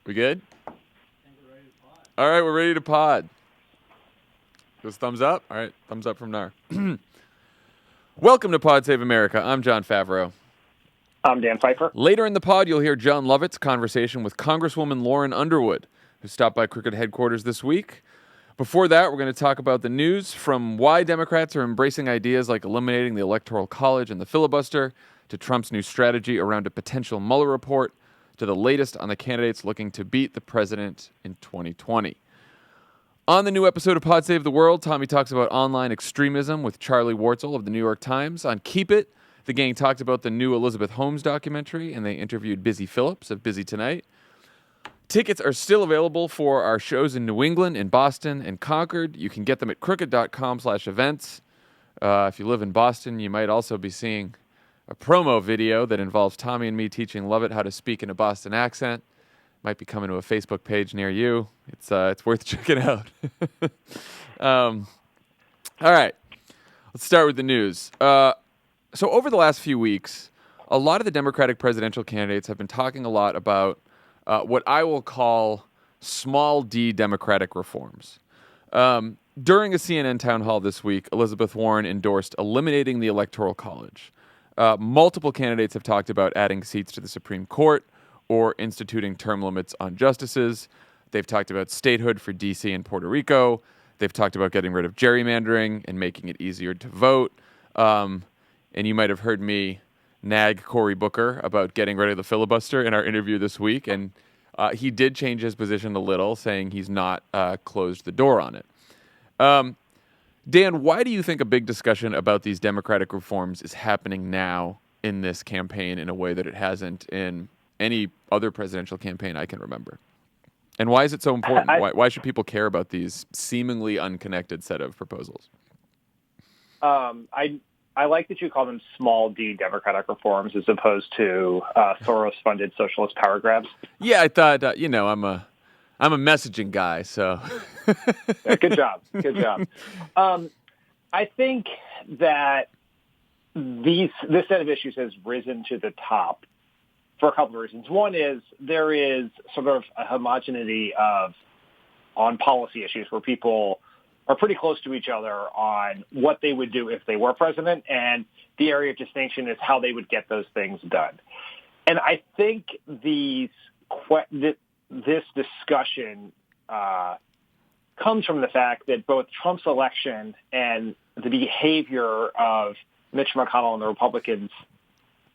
We good? All right, we're ready to pod. Just thumbs up? All right, thumbs up from Nar. Welcome to Pod Save America. I'm Jon Favreau. I'm Dan Pfeiffer. Later in the pod, you'll hear Jon Lovett's conversation with Congresswoman Lauren Underwood, who stopped by Crooked headquarters this week. Before that, we're going to talk about the news, from why Democrats are embracing ideas like eliminating the Electoral College and the filibuster, to Trump's new strategy around a potential Mueller report, to the latest on the candidates looking to beat the president in 2020. On the new episode of Pod Save the World, Tommy talks about online extremism with Charlie Wartzel of the New York Times. On Keep It, the gang talked about the new Elizabeth Holmes documentary, and they interviewed Busy Phillips of Busy Tonight. Tickets are still available for our shows in New England, in Boston, and Concord. You can get them at crooked.com/events. If you live in Boston, you might also be seeing a promo video that involves Tommy and me teaching Lovett how to speak in a Boston accent. Might be coming to a Facebook page near you. It's worth checking out. All right, let's start with the news. So over the last few weeks, a lot of the Democratic presidential candidates have been talking a lot about what I will call small d Democratic reforms. During a CNN town hall this week, Elizabeth Warren endorsed eliminating the Electoral College. Multiple candidates have talked about adding seats to the Supreme Court or instituting term limits on justices. They've talked about statehood for D.C. and Puerto Rico. They've talked about getting rid of gerrymandering and making it easier to vote. And you might have heard me nag Cory Booker about getting rid of the filibuster in our interview this week. And he did change his position a little, saying he's not closed the door on it. Dan, why do you think a big discussion about these Democratic reforms is happening now in this campaign in a way that it hasn't in any other presidential campaign I can remember? And why is it so important? Why should people care about these seemingly unconnected set of proposals? I like that you call them small d Democratic reforms as opposed to Soros-funded socialist power grabs. Yeah, I thought, I'm a messaging guy, so. Yeah, good job. Good job. I think that this set of issues has risen to the top for a couple of reasons. One is there is sort of a homogeneity on policy issues where people are pretty close to each other on what they would do if they were president, and the area of distinction is how they would get those things done. And I think this discussion comes from the fact that both Trump's election and the behavior of Mitch McConnell and the Republicans,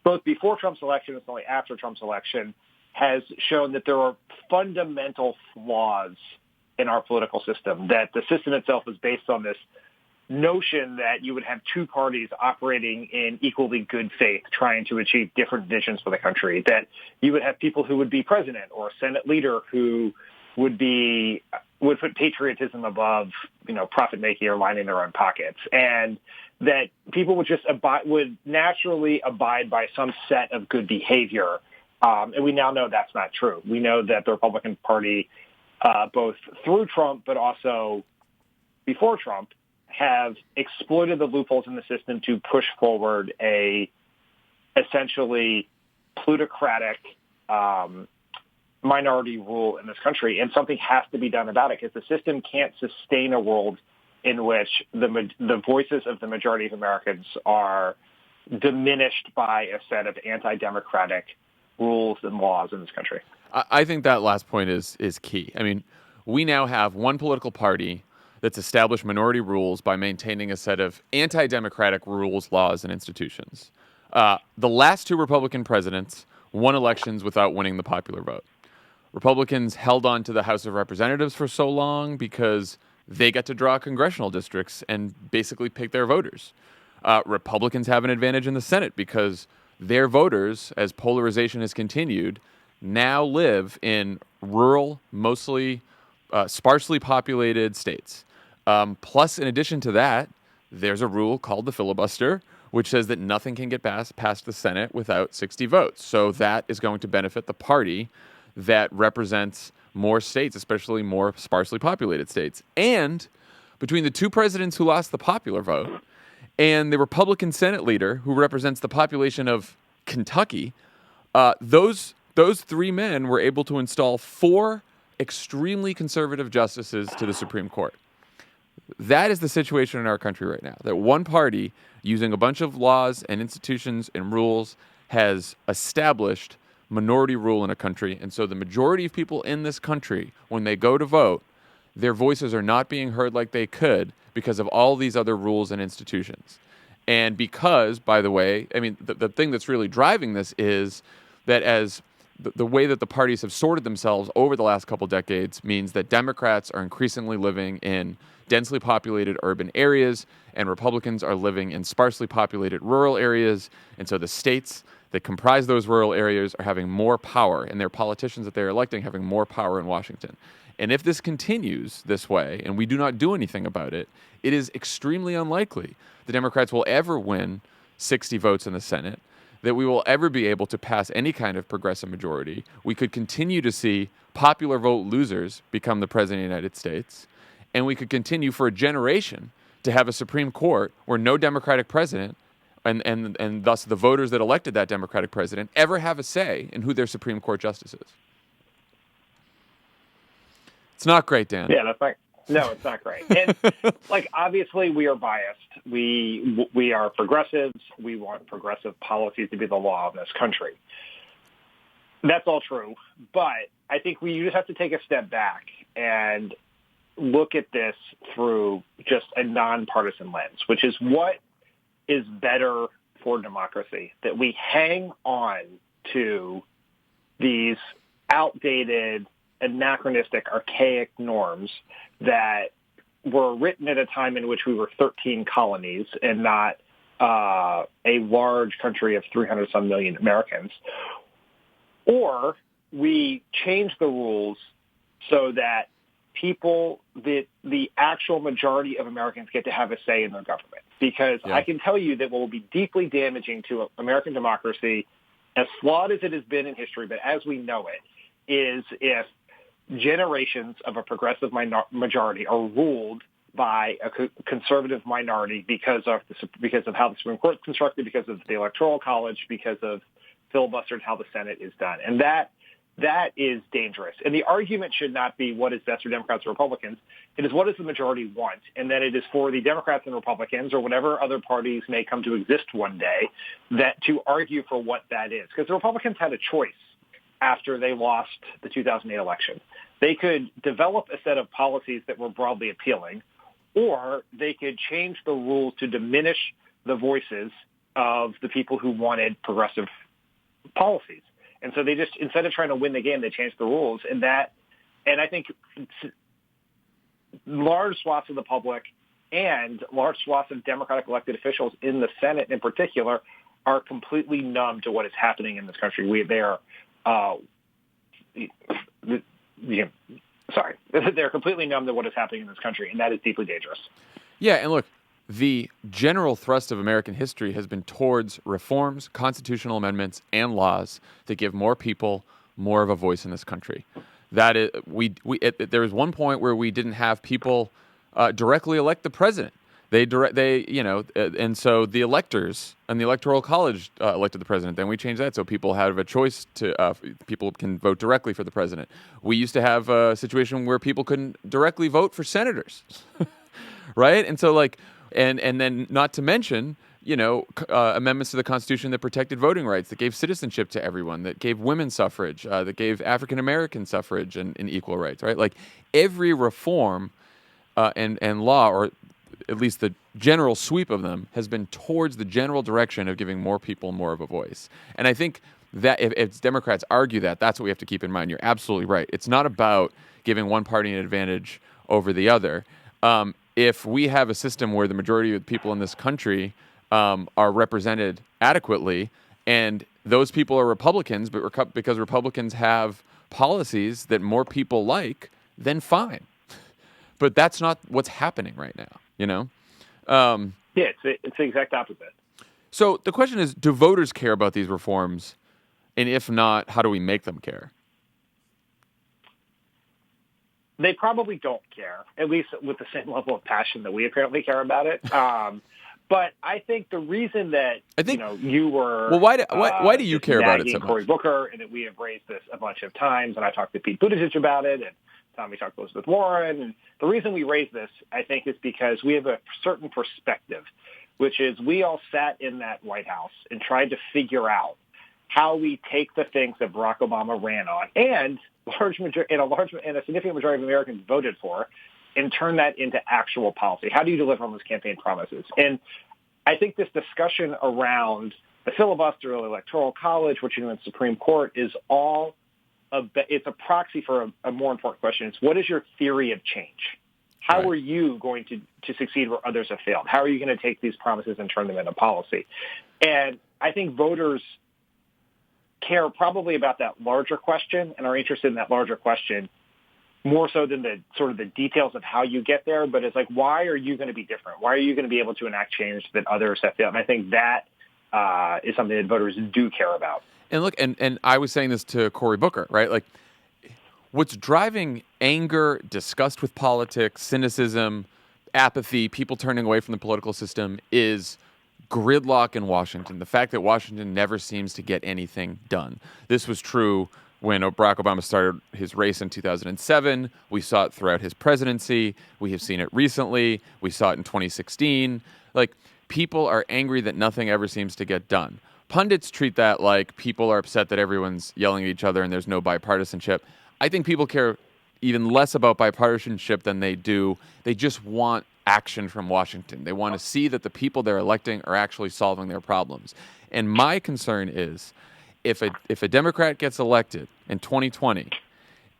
both before Trump's election and certainly after Trump's election, has shown that there are fundamental flaws in our political system, that the system itself is based on this notion that you would have two parties operating in equally good faith, trying to achieve different visions for the country, that you would have people who would be president or Senate leader who would put patriotism above, profit making or lining their own pockets, and that people would naturally abide by some set of good behavior. And we now know that's not true. We know that the Republican Party, both through Trump but also before Trump, have exploited the loopholes in the system to push forward a essentially plutocratic minority rule in this country. And something has to be done about it, because the system can't sustain a world in which the voices of the majority of Americans are diminished by a set of anti-democratic rules and laws in this country. I think that last point is key. I mean, we now have one political party that's established minority rules by maintaining a set of anti-democratic rules, laws, and institutions. The last two Republican presidents won elections without winning the popular vote. Republicans held on to the House of Representatives for so long because they get to draw congressional districts and basically pick their voters. Republicans have an advantage in the Senate because their voters, as polarization has continued, now live in rural, mostly sparsely populated states. Plus, in addition to that, there's a rule called the filibuster, which says that nothing can get past the Senate without 60 votes. So that is going to benefit the party that represents more states, especially more sparsely populated states. And between the two presidents who lost the popular vote and the Republican Senate leader who represents the population of Kentucky, those those three men were able to install 4 extremely conservative justices to the Supreme Court. That is the situation in our country right now, that one party, using a bunch of laws and institutions and rules, has established minority rule in a country. And so the majority of people in this country, when they go to vote, their voices are not being heard like they could because of all these other rules and institutions. And because, by the way, I mean, the thing that's really driving this is that as the way that the parties have sorted themselves over the last couple decades means that Democrats are increasingly living in densely populated urban areas, and Republicans are living in sparsely populated rural areas. And so the states that comprise those rural areas are having more power, and their politicians that they're electing having more power in Washington. And if this continues this way, and we do not do anything about it, it is extremely unlikely the Democrats will ever win 60 votes in the Senate, that we will ever be able to pass any kind of progressive majority. We could continue to see popular vote losers become the president of the United States, and we could continue for a generation to have a Supreme Court where no Democratic president and thus the voters that elected that Democratic president ever have a say in who their Supreme Court justice is. It's not great, Dan. Yeah, that's right. No, it's not great. And obviously we are biased. We are progressives. We want progressive policies to be the law of this country. That's all true. But I think we just have to take a step back and look at this through just a nonpartisan lens, which is what is better for democracy, that we hang on to these outdated, anachronistic, archaic norms that were written at a time in which we were 13 colonies and not a large country of 300-some million Americans, or we change the rules so that the actual majority of Americans get to have a say in their government. Because I can tell you that what will be deeply damaging to American democracy, as flawed as it has been in history, but as we know it, is if generations of a progressive majority are ruled by a conservative minority because of how the Supreme Court is constructed, because of the Electoral College, because of filibuster and how the Senate is done. And that is dangerous. And the argument should not be what is best for Democrats or Republicans. It is what does the majority want, and then it is for the Democrats and Republicans or whatever other parties may come to exist one day that to argue for what that is. Because the Republicans had a choice after they lost the 2008 election. They could develop a set of policies that were broadly appealing, or they could change the rules to diminish the voices of the people who wanted progressive policies. And so they just, instead of trying to win the game, they changed the rules. And I think large swaths of the public and large swaths of Democratic elected officials in the Senate in particular are completely numb to what is happening in this country. They're completely numb to what is happening in this country, and that is deeply dangerous. Yeah, and look, the general thrust of American history has been towards reforms, constitutional amendments, and laws that give more people more of a voice in this country. That is, there was one point where we didn't have people directly elect the president. And so the electors and the Electoral College elected the president. Then we changed that so people have a choice to people can vote directly for the president. We used to have a situation where people couldn't directly vote for senators, right? And so and then not to mention, amendments to the Constitution that protected voting rights, that gave citizenship to everyone, that gave women suffrage, that gave African American suffrage and equal rights, right? Like every reform and law, or at least the general sweep of them, has been towards the general direction of giving more people more of a voice. And I think that if Democrats argue that, that's what we have to keep in mind. You're absolutely right. It's not about giving one party an advantage over the other. If we have a system where the majority of the people in this country are represented adequately, and those people are Republicans, but because Republicans have policies that more people like, then fine. But that's not what's happening right now, Yeah, it's the exact opposite. So the question is, do voters care about these reforms? And if not, how do we make them care? They probably don't care, at least with the same level of passion that we apparently care about it. But I think the reason that you were why do you care about it so much? Cory Booker, and that we have raised this a bunch of times, and I talked to Pete Buttigieg about it, and Tommy talked to Elizabeth Warren, and the reason we raised this, I think, is because we have a certain perspective, which is we all sat in that White House and tried to figure out how we take the things that Barack Obama ran on and a significant majority of Americans voted for, and turn that into actual policy. How do you deliver on those campaign promises? And I think this discussion around the filibuster, the Electoral College, what you do in the Supreme Court, is it's a proxy for a more important question. It's what is your theory of change? How are you going to succeed where others have failed? How are you going to take these promises and turn them into policy? And I think voters care probably about that larger question and are interested in that larger question more so than the sort of the details of how you get there. But it's like, why are you going to be different? Why are you going to be able to enact change that others have failed? And I think that is something that voters do care about. And look, and I was saying this to Cory Booker, right? Like, what's driving anger, disgust with politics, cynicism, apathy, people turning away from the political system is gridlock in Washington. The fact that Washington never seems to get anything done. This was true when Barack Obama started his race in 2007. We saw it throughout his presidency. We have seen it recently. We saw it in 2016. Like, people are angry that nothing ever seems to get done. Pundits treat that like people are upset that everyone's yelling at each other and there's no bipartisanship. I think people care even less about bipartisanship than they do. They just want action from Washington. They want to see that the people they're electing are actually solving their problems. And my concern is if a Democrat gets elected in 2020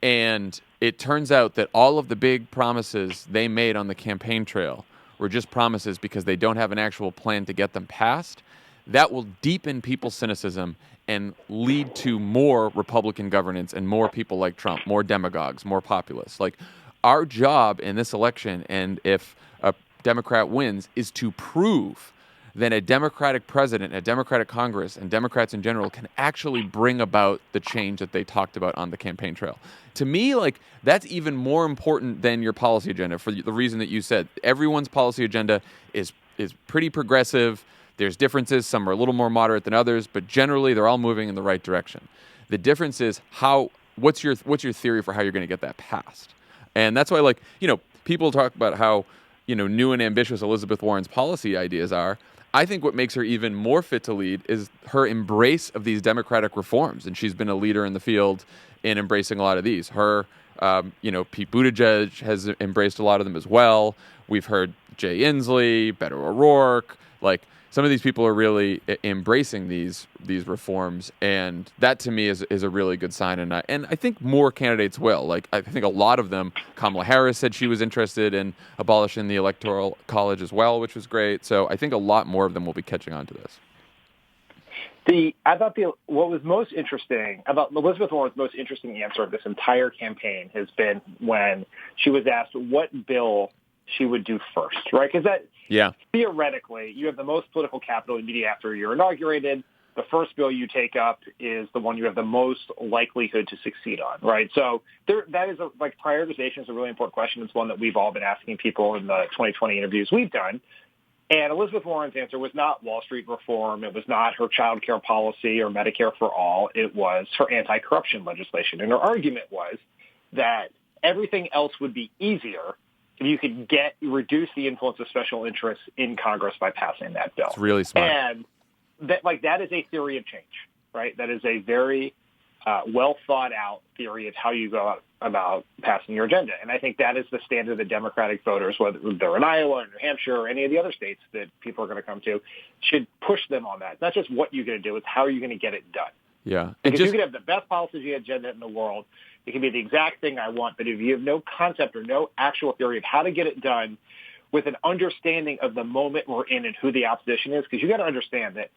and it turns out that all of the big promises they made on the campaign trail were just promises because they don't have an actual plan to get them passed, that will deepen people's cynicism and lead to more Republican governance and more people like Trump, more demagogues, more populists. Like, our job in this election, and if a Democrat wins, is to prove that a Democratic president, a Democratic Congress, and Democrats in general can actually bring about the change that they talked about on the campaign trail. To me, like, that's even more important than your policy agenda for the reason that you said. Everyone's policy agenda is pretty progressive. There's differences. Some are a little more moderate than others, but generally they're all moving in the right direction. The difference is what's your theory for how you're going to get that passed? And that's why, like, people talk about how, new and ambitious Elizabeth Warren's policy ideas are. I think what makes her even more fit to lead is her embrace of these democratic reforms. And she's been a leader in the field in embracing a lot of these. Pete Buttigieg has embraced a lot of them as well. We've heard Jay Inslee, Beto O'Rourke, like, some of these people are really embracing these reforms, and that to me is a really good sign. And I think more candidates will. Like, I think a lot of them. Kamala Harris said she was interested in abolishing the Electoral College as well, which was great. So I think a lot more of them will be catching on to this. I thought what was most interesting about Elizabeth Warren's most interesting answer of this entire campaign has been when she was asked what bill she would do first, right? Because theoretically, you have the most political capital immediately after you're inaugurated. The first bill you take up is the one you have the most likelihood to succeed on, right? So that is prioritization is a really important question. It's one that we've all been asking people in the 2020 interviews we've done. And Elizabeth Warren's answer was not Wall Street reform. It was not her child care policy or Medicare for all. It was her anti-corruption legislation. And her argument was that everything else would be easier if you could reduce the influence of special interests in Congress by passing that bill. It's really smart. And that is a theory of change, right? That is a very well thought out theory of how you go about passing your agenda. And I think that is the standard that Democratic voters, whether they're in Iowa or New Hampshire or any of the other states that people are going to come to, should push them on that. It's not just what you're going to do, it's how are you going to get it done. Yeah. Because you can have the best policy agenda in the world. It can be the exact thing I want, but if you have no concept or no actual theory of how to get it done with an understanding of the moment we're in and who the opposition is, because you got to understand that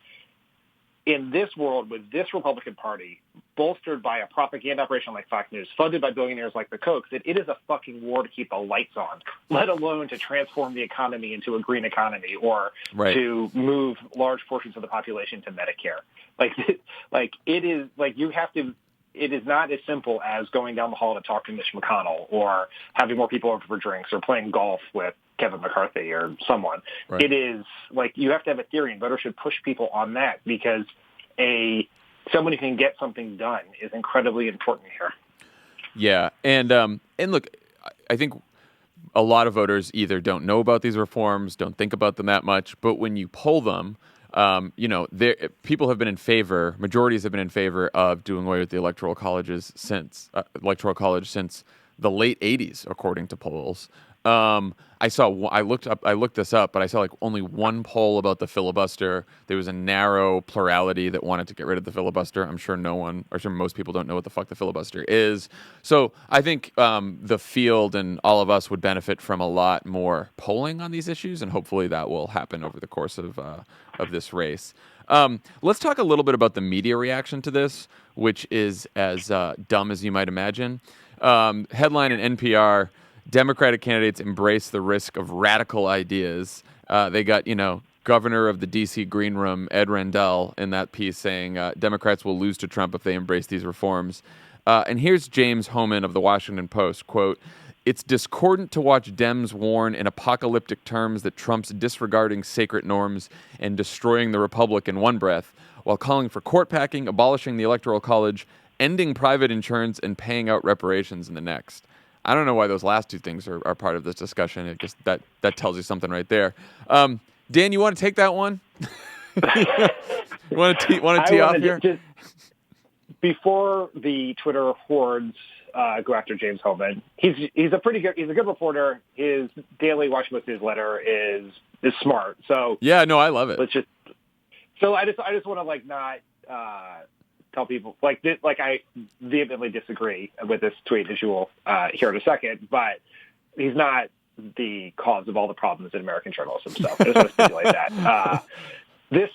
in this world with this Republican Party, bolstered by a propaganda operation like Fox News, funded by billionaires like the Kochs, that it is a fucking war to keep the lights on, let alone to transform the economy into a green economy or to move large portions of the population to Medicare. It is not as simple as going down the hall to talk to Mitch McConnell or having more people over for drinks or playing golf with Kevin McCarthy or someone. Right. It is like you have to have a theory, and voters should push people on that because someone who can get something done is incredibly important here. Yeah, and look, I think a lot of voters either don't know about these reforms, don't think about them that much, but when you poll them, people have been in favor, majorities have been in favor of doing away with the Electoral College since the late 80s, according to polls. I looked this up, but I saw like only one poll about the filibuster. There was a narrow plurality that wanted to get rid of the filibuster. I'm sure most people don't know what the fuck the filibuster is. So I think the field and all of us would benefit from a lot more polling on these issues, and hopefully that will happen over the course of this race. Let's talk a little bit about the media reaction to this, which is as dumb as you might imagine. Headline in NPR: Democratic candidates embrace the risk of radical ideas. They got, governor of the D.C. Green Room, Ed Rendell, in that piece saying Democrats will lose to Trump if they embrace these reforms. And here's James Hohmann of the Washington Post, quote, "It's discordant to watch Dems warn in apocalyptic terms that Trump's disregarding sacred norms and destroying the republic in one breath, while calling for court packing, abolishing the Electoral College, ending private insurance, and paying out reparations in the next." I don't know why those last two things are part of this discussion. It just that tells you something right there. Dan, you want to take that one? You want to tee off here? Just, before the Twitter hordes go after James Hohmann, he's a good reporter. His daily Washington Post newsletter is smart. So yeah, no, I love it. I just want to not tell people I vehemently disagree with this tweet, as you will hear in a second, but he's not the cause of all the problems in American journalism. So I just want to stipulate that. This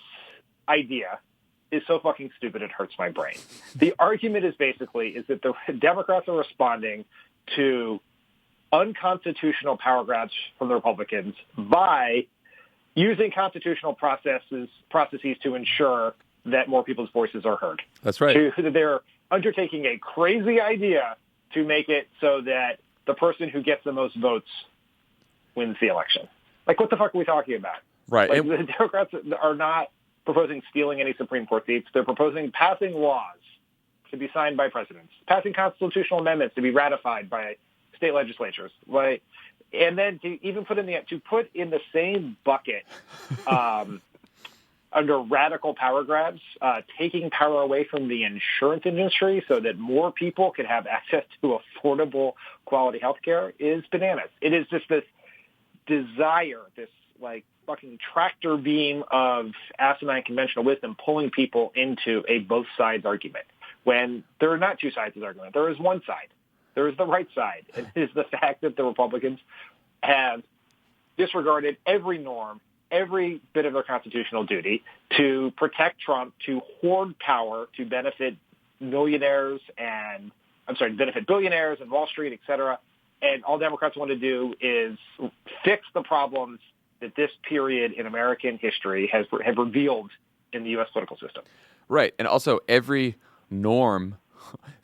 idea is so fucking stupid it hurts my brain. The argument is that the Democrats are responding to unconstitutional power grabs from the Republicans by using constitutional processes to ensure that more people's voices are heard. That's right. They're undertaking a crazy idea to make it so that the person who gets the most votes wins the election. What the fuck are we talking about? Right. The Democrats are not proposing stealing any Supreme Court seats. They're proposing passing laws to be signed by presidents, passing constitutional amendments to be ratified by state legislatures. And then to put in the same bucket under radical power grabs, taking power away from the insurance industry so that more people could have access to affordable, quality health care is bananas. It is just this desire, this fucking tractor beam of asinine conventional wisdom pulling people into a both sides argument when there are not two sides of the argument. There is one side. There is the right side. It is the fact that the Republicans have disregarded every norm, every bit of their constitutional duty to protect Trump, to hoard power, to benefit billionaires and Wall Street, et cetera. And all Democrats want to do is fix the problems that this period in American history have revealed in the U.S. political system. Right. And also every norm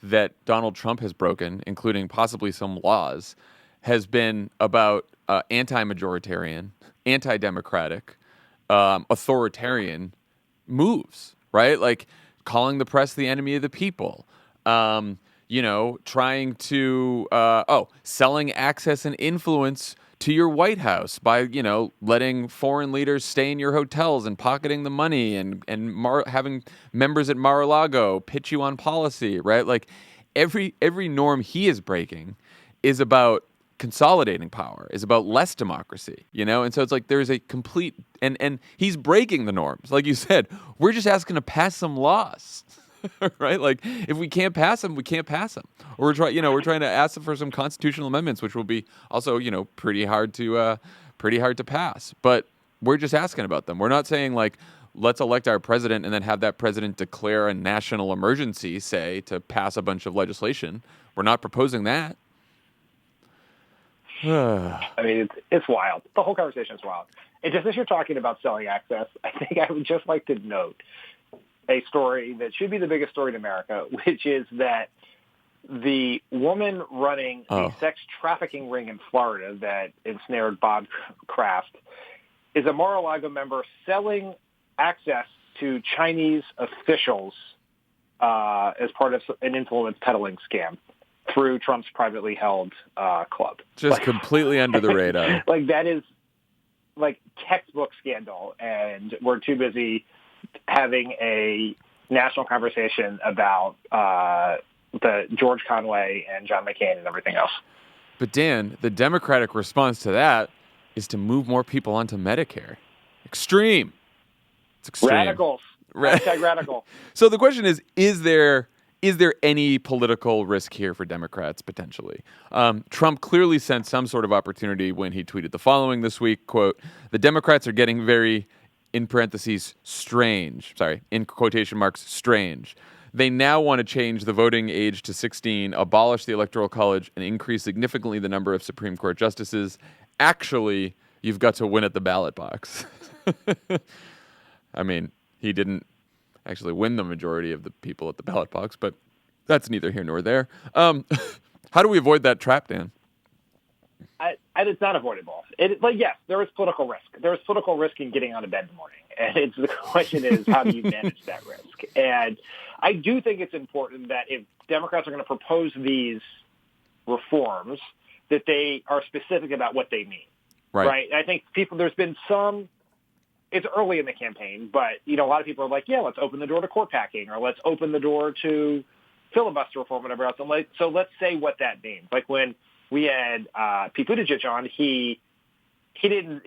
that Donald Trump has broken, including possibly some laws, has been about anti-majoritarian, anti-democratic, authoritarian moves, right? Calling the press the enemy of the people, trying to, selling access and influence to your White House by, letting foreign leaders stay in your hotels and pocketing the money and having members at Mar-a-Lago pitch you on policy, right? Every norm he is breaking is about consolidating power, is about less democracy, And so it's there's a complete, and he's breaking the norms. Like you said, we're just asking to pass some laws. Right? If we can't pass them, we can't pass them. Or we're trying to ask for some constitutional amendments, which will be also, pretty hard to pass. But we're just asking about them. We're not saying let's elect our president and then have that president declare a national emergency, say, to pass a bunch of legislation. We're not proposing that. It's wild. The whole conversation is wild. And just as you're talking about selling access, I think I would just like to note a story that should be the biggest story in America, which is that the woman running the sex trafficking ring in Florida that ensnared Bob Kraft is a Mar-a-Lago member selling access to Chinese officials as part of an influence peddling scam through Trump's privately held club. Just completely under the radar. Like, that is like textbook scandal, and we're too busy having a national conversation about the George Conway and John McCain and everything else. But Dan, the Democratic response to that is to move more people onto Medicare. Extreme. It's extreme. Radicals. Hashtag radical. So the question is there any political risk here for Democrats potentially? Trump clearly sensed some sort of opportunity when he tweeted the following this week, quote, "The Democrats are getting very, in parentheses, strange," sorry, in quotation marks, strange. They now want to change the voting age to 16, abolish the Electoral College, and increase significantly the number of Supreme Court justices. Actually, you've got to win at the ballot box. I mean, he didn't actually win the majority of the people at the ballot box, but that's neither here nor there. How do we avoid that trap, Dan? It's not avoidable. Yes, there is political risk. There is political risk in getting out of bed in the morning. And the question is, how do you manage that risk? And I do think it's important that if Democrats are going to propose these reforms, that they are specific about what they mean. Right? I think there's been some, it's early in the campaign, but, a lot of people are like, yeah, let's open the door to court packing, or let's open the door to filibuster reform, whatever else. So let's say what that means. Like when we had Pete Buttigieg on, he didn't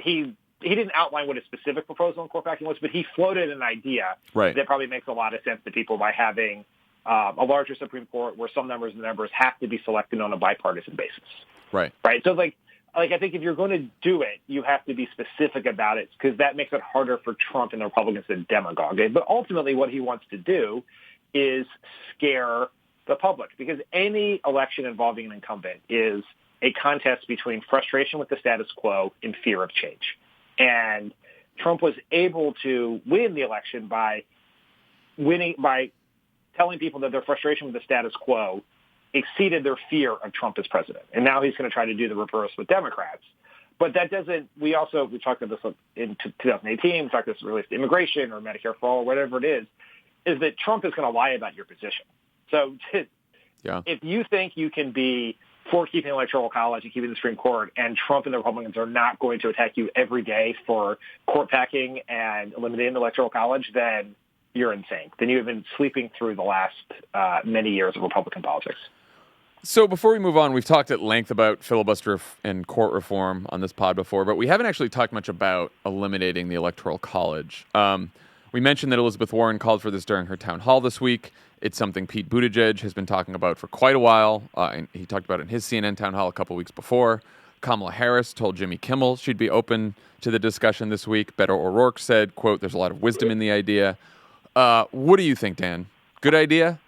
outline what his specific proposal on court packing was, but he floated an idea that probably makes a lot of sense to people by having a larger Supreme Court where some members of the members have to be selected on a bipartisan basis. Right. So I think if you're going to do it, you have to be specific about it, because that makes it harder for Trump and the Republicans to demagogue it. But ultimately what he wants to do is scare the public, because any election involving an incumbent is a contest between frustration with the status quo and fear of change. And Trump was able to win the election by telling people that their frustration with the status quo exceeded their fear of Trump as president. And now he's going to try to do the reverse with Democrats. But that doesn't, we talked about this in 2018, we talked about this related to immigration or Medicare for all, or whatever it is that Trump is going to lie about your position. So if you think you can be for keeping the Electoral College and keeping the Supreme Court, and Trump and the Republicans are not going to attack you every day for court packing and eliminating the Electoral College, then you're insane. Then you have been sleeping through the last many years of Republican politics. So before we move on, we've talked at length about filibuster and court reform on this pod before, but we haven't actually talked much about eliminating the Electoral College. We mentioned that Elizabeth Warren called for this during her town hall this week. It's something Pete Buttigieg has been talking about for quite a while. And he talked about it in his CNN town hall a couple weeks before. Kamala Harris told Jimmy Kimmel she'd be open to the discussion this week. Beto O'Rourke said, quote, "There's a lot of wisdom in the idea." What do you think, Dan? Good idea?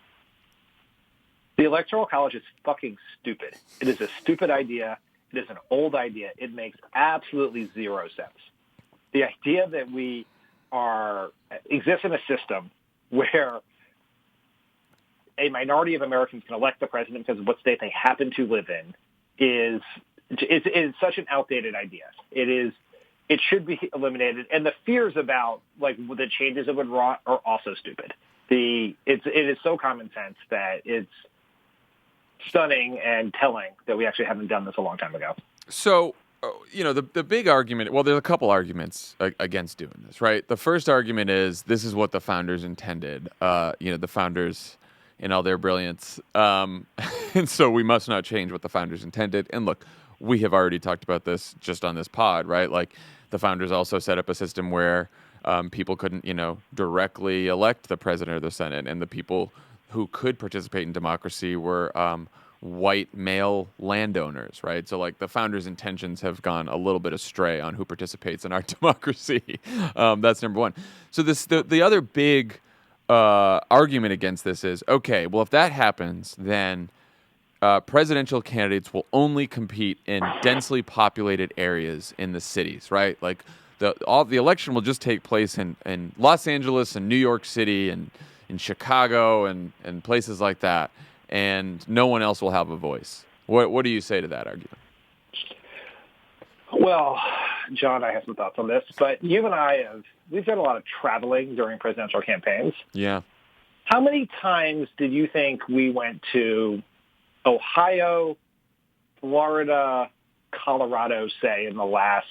The Electoral College is fucking stupid. It is a stupid idea. It is an old idea. It makes absolutely zero sense. The idea that we exist in a system where a minority of Americans can elect the president because of what state they happen to live in is such an outdated idea. It should be eliminated, and the fears about the changes it would wrought are also stupid. It is so common sense that it's stunning and telling that we actually haven't done this a long time ago. So, the big argument, well, there's a couple arguments against doing this, right? The first argument is this is what the founders intended. The founders in all their brilliance. And so we must not change what the founders intended. And look, we have already talked about this just on this pod, right? Like the founders also set up a system where people couldn't, directly elect the president or the Senate. And the people who could participate in democracy were white male landowners, right? So the founders' intentions have gone a little bit astray on who participates in our democracy. That's number one. So the other big argument against this is, okay, well, if that happens, then presidential candidates will only compete in densely populated areas in the cities, right? The election will just take place in Los Angeles and New York City and in Chicago and places like that. and no one else will have a voice. What do you say to that argument? Well, John, I have some thoughts on this, but you and we've done a lot of traveling during presidential campaigns. Yeah. How many times did you think we went to Ohio, Florida, Colorado, say, in the last,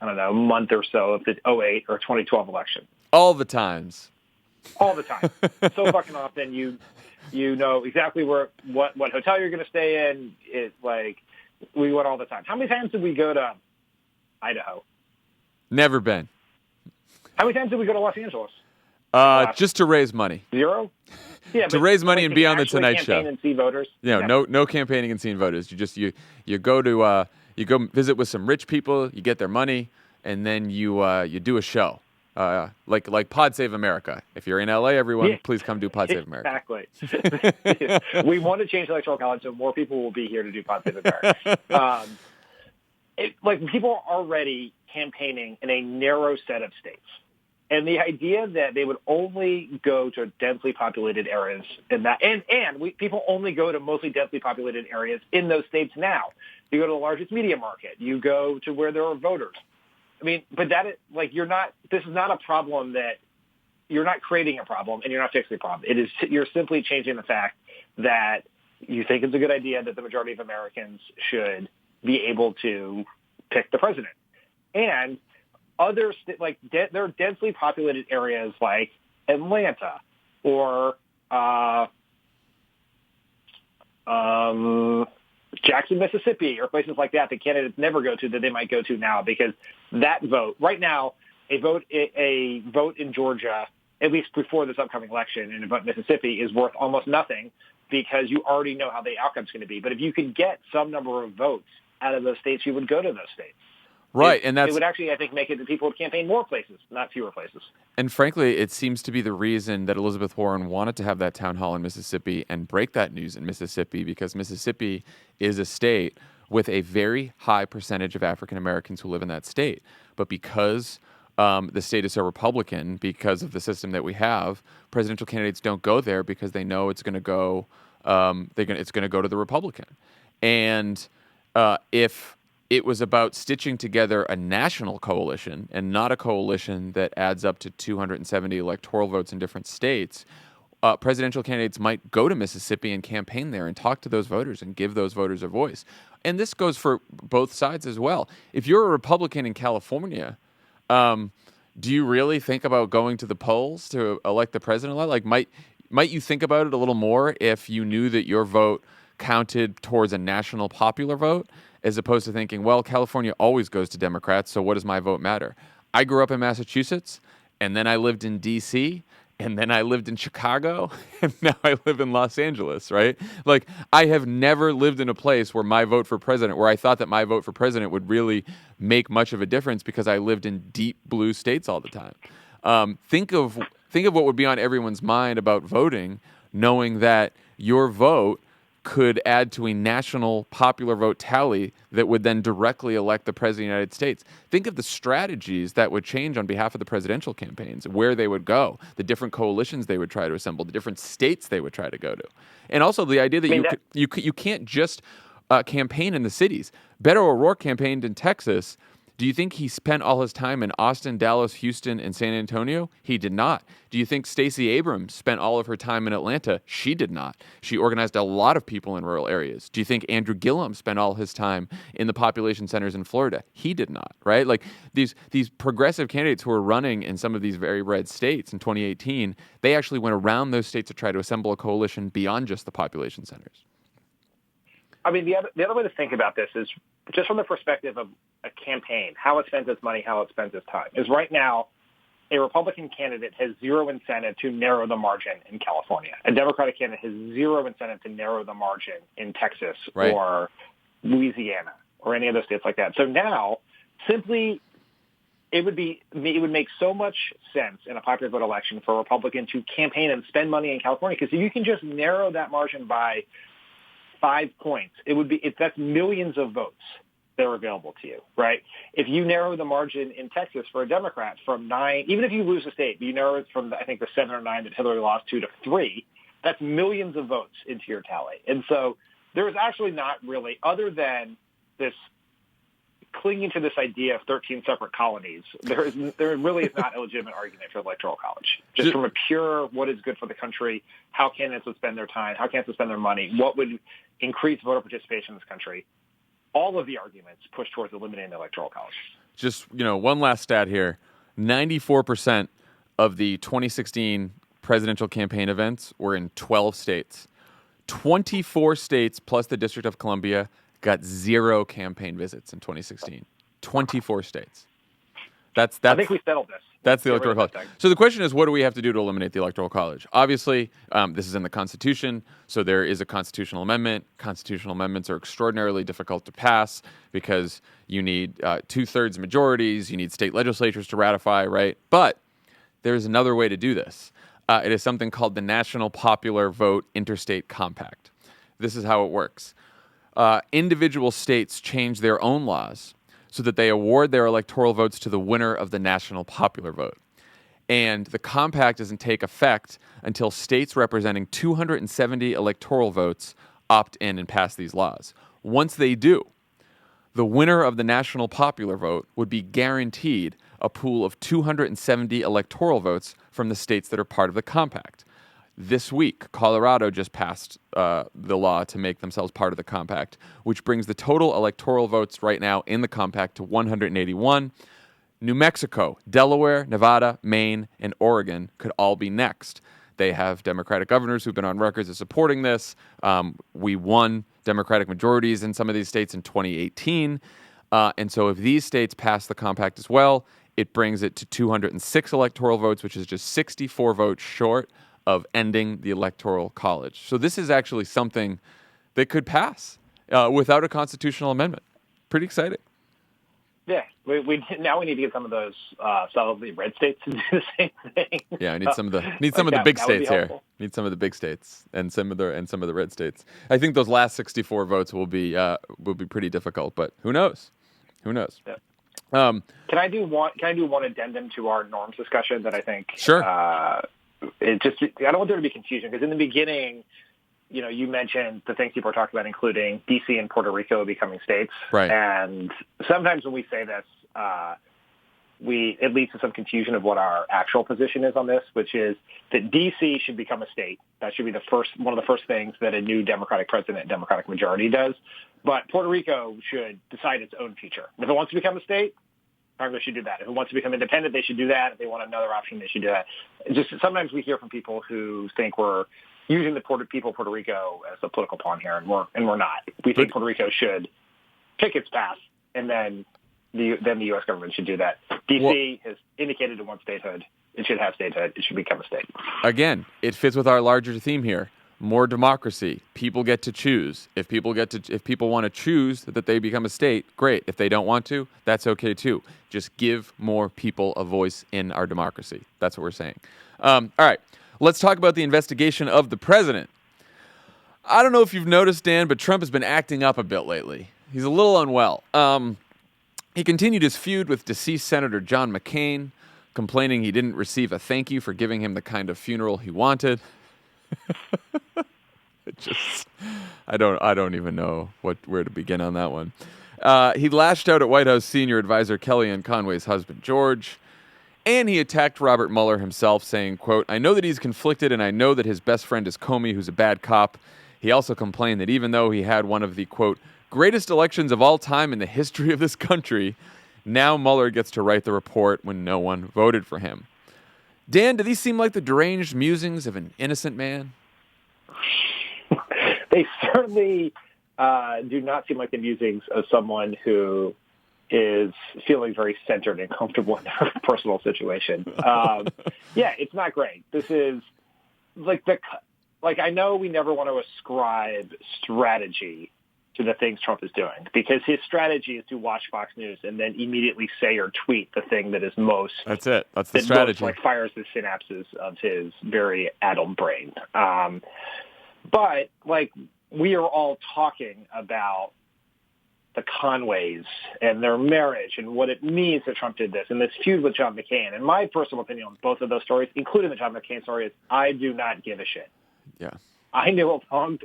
month or so of the 2008 or 2012 election? All the times. All the time. So fucking often you know exactly what hotel you're going to stay in. We went all the time. How many times did we go to Idaho? Never been. How many times did we go to Los Angeles? Just to raise money. 0? Yeah, to raise money and be on the Tonight Show. Campaign and see voters. Yeah, no campaigning and seeing voters. You go to you go visit with some rich people. You get their money, and then you do a show. Like Pod Save America. If you're in LA, everyone, please come do Pod Save America. Exactly. We want to change the Electoral College, so more people will be here to do Pod Save America. People are already campaigning in a narrow set of states. And the idea that they would only go to densely populated areas people only go to mostly densely populated areas in those states now. You go to the largest media market. You go to where there are voters. I mean, but this is not a problem that you're not creating a problem and you're not fixing a problem. You're simply changing the fact that you think it's a good idea that the majority of Americans should be able to pick the president. And there are densely populated areas like Atlanta or Jackson, Mississippi, or places like that candidates never go to that they might go to now, because that vote right now, a vote in Georgia, at least before this upcoming election, and a vote in Mississippi is worth almost nothing because you already know how the outcome's going to be. But if you could get some number of votes out of those states, you would go to those states. Right, it would actually, I think, make it that people would campaign more places, not fewer places. And frankly, it seems to be the reason that Elizabeth Warren wanted to have that town hall in Mississippi and break that news in Mississippi, because Mississippi is a state with a very high percentage of African Americans who live in that state. But because the state is so Republican, because of the system that we have, presidential candidates don't go there because they know it's going to go. It's going to go to the Republican, and if it was about stitching together a national coalition and not a coalition that adds up to 270 electoral votes in different states, presidential candidates might go to Mississippi and campaign there and talk to those voters and give those voters a voice. And this goes for both sides as well. If you're a Republican in California, do you really think about going to the polls to elect the president? Like, might you think about it a little more if you knew that your vote counted towards a national popular vote, as opposed to thinking, well, California always goes to Democrats, so what does my vote matter? I grew up in Massachusetts, and then I lived in D.C., and then I lived in Chicago, and now I live in Los Angeles, right? Like, I have never lived in a place where my vote for president, where I thought that my vote for president would really make much of a difference, because I lived in deep blue states all the time. Think of what would be on everyone's mind about voting, knowing that your vote could add to a national popular vote tally that would then directly elect the president of the United States. Think of the strategies that would change on behalf of the presidential campaigns, where they would go, the different coalitions they would try to assemble, the different states they would try to go to. And also the idea that you can't just campaign in the cities. Beto O'Rourke campaigned in Texas. Do you think he spent all his time in Austin, Dallas, Houston, and San Antonio? He did not. Do you think Stacey Abrams spent all of her time in Atlanta? She did not. She organized a lot of people in rural areas. Do you think Andrew Gillum spent all his time in the population centers in Florida? He did not, right? Like, these progressive candidates who were running in some of these very red states in 2018, they actually went around those states to try to assemble a coalition beyond just the population centers. I mean, the other way to think about this is just from the perspective of a campaign, how it spends its money, how it spends its time. Is right now, a Republican candidate has zero incentive to narrow the margin in California. A Democratic candidate has zero incentive to narrow the margin in Texas or Louisiana or any other states like that. So now, simply, it would make so much sense in a popular vote election for a Republican to campaign and spend money in California, because if you can just narrow that margin by 5 points, that's millions of votes that are available to you, right? If you narrow the margin in Texas for a Democrat from 9, even if you lose a state, you narrow it from, I think, the 7 or 9 that Hillary lost to 3, That's millions of votes into your tally. And so there is actually not really, other than this clinging to this idea of 13 separate colonies, there really is not a legitimate argument for the Electoral College. Just from a pure what is good for the country, how candidates would spend their time, how candidates would spend their money, what would increase voter participation in this country. All of the arguments push towards eliminating the Electoral College. Just, one last stat here. 94% of the 2016 presidential campaign events were in 12 states. 24 states plus the District of Columbia got 0 campaign visits in 2016. 24 states. That's. I think we settled this. That's the Electoral College. So the question is, what do we have to do to eliminate the Electoral College? Obviously, this is in the Constitution, so there is a constitutional amendment. Constitutional amendments are extraordinarily difficult to pass because you need 2/3 majorities, you need state legislatures to ratify, right? But there's another way to do this. It is something called the National Popular Vote Interstate Compact. This is how it works. Individual states change their own laws so that they award their electoral votes to the winner of the national popular vote. And the compact doesn't take effect until states representing 270 electoral votes opt in and pass these laws. Once they do, the winner of the national popular vote would be guaranteed a pool of 270 electoral votes from the states that are part of the compact. This week, Colorado just passed the law to make themselves part of the compact, which brings the total electoral votes right now in the compact to 181. New Mexico, Delaware, Nevada, Maine, and Oregon could all be next. They have Democratic governors who've been on record as supporting this. We won Democratic majorities in some of these states in 2018. And so if these states pass the compact as well, it brings it to 206 electoral votes, which is just 64 votes short of ending the Electoral College. So this is actually something that could pass without a constitutional amendment. Pretty exciting. Yeah, we now we need to get some of those solidly red states to do the same thing. Yeah, I need some of the big states here. Need some of the big states and some of the red states. I think those last 64 votes will be pretty difficult, but who knows? Who knows? Yeah. Can I do one addendum to our norms discussion that I think? Sure. I don't want there to be confusion because in the beginning, you mentioned the things people are talking about, including D.C. and Puerto Rico becoming states. Right. And sometimes when we say this, it leads to some confusion of what our actual position is on this, which is that D.C. should become a state. That should be one of the first things that a new Democratic president and Democratic majority does. But Puerto Rico should decide its own future. If it wants to become a state, Congress should do that. If it wants to become independent, they should do that. If they want another option, they should do that. Just sometimes we hear from people who think we're using the people of Puerto Rico as a political pawn here, and we're not. We think Puerto Rico should pick its path, and then the U.S. government should do that. D.C. has indicated it wants statehood. It should have statehood. It should become a state. Again, it fits with our larger theme here. More democracy. People get to choose. If people want to choose that they become a state, great. If they don't want to, that's okay too. Just give more people a voice in our democracy. That's what we're saying. All right. Let's talk about the investigation of the president. I don't know if you've noticed, Dan, but Trump has been acting up a bit lately. He's a little unwell. He continued his feud with deceased Senator John McCain, complaining he didn't receive a thank you for giving him the kind of funeral he wanted. I don't even know where to begin on that one. He lashed out at White House senior advisor Kellyanne Conway's husband, George, and he attacked Robert Mueller himself, saying, quote, "I know that he's conflicted, and I know that his best friend is Comey, who's a bad cop." He also complained that even though he had one of the, quote, "greatest elections of all time in the history of this country," now Mueller gets to write the report when no one voted for him. Dan, do these seem like the deranged musings of an innocent man? They certainly do not seem like the musings of someone who is feeling very centered and comfortable in their personal situation. Yeah, it's not great. This is I know we never want to ascribe strategy to the things Trump is doing, because his strategy is to watch Fox News and then immediately say or tweet the thing that is most. That's it. That's the strategy. Most, fires the synapses of his very addled brain. But we are all talking about the Conways and their marriage and what it means that Trump did this and this feud with John McCain. And my personal opinion on both of those stories, including the John McCain story, is I do not give a shit. Yeah.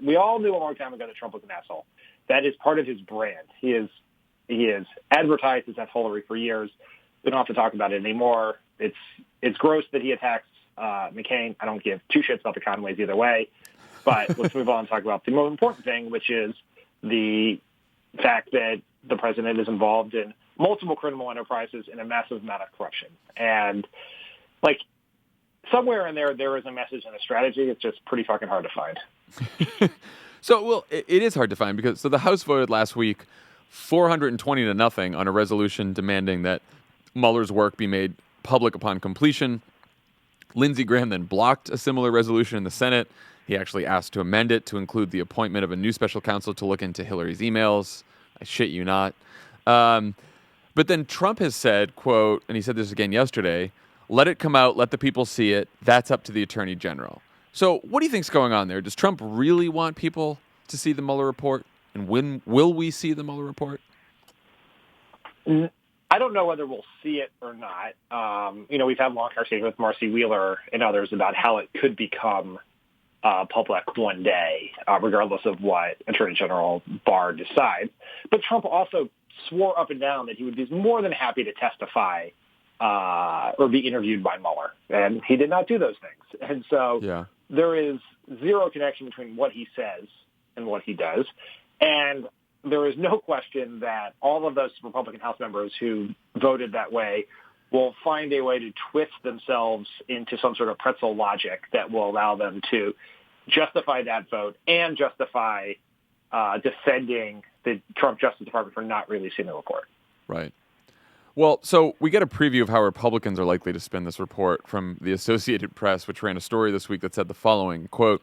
We all knew a long time ago that Trump was an asshole. That is part of his brand. He is advertised as assholery for years. We don't have to talk about it anymore. It's gross that he attacks McCain. I don't give two shits about the Conways either way. But let's move on and talk about the most important thing, which is the fact that the president is involved in multiple criminal enterprises and a massive amount of corruption. And, like, somewhere in there is a message and a strategy. It's just pretty fucking hard to find. So, well, it is hard to find because the House voted last week 420 to nothing on a resolution demanding that Mueller's work be made public upon completion. Lindsey Graham then blocked a similar resolution in the Senate. He actually asked to amend it to include the appointment of a new special counsel to look into Hillary's emails. I shit you not. But then Trump has said, quote, and he said this again yesterday, let it come out, let the people see it. That's up to the attorney general. So what do you think's going on there? Does Trump really want people to see the Mueller report? And when will we see the Mueller report? I don't know whether we'll see it or not. We've had long conversations with Marcy Wheeler and others about how it could become public one day, regardless of what Attorney General Barr decides. But Trump also swore up and down that he would be more than happy to testify or be interviewed by Mueller. And he did not do those things. And so there is zero connection between what he says and what he does. And there is no question that all of those Republican House members who voted that way will find a way to twist themselves into some sort of pretzel logic that will allow them to justify that vote and justify defending the Trump Justice Department for not releasing the report. Right. Well, so we get a preview of how Republicans are likely to spin this report from the Associated Press, which ran a story this week that said the following, quote,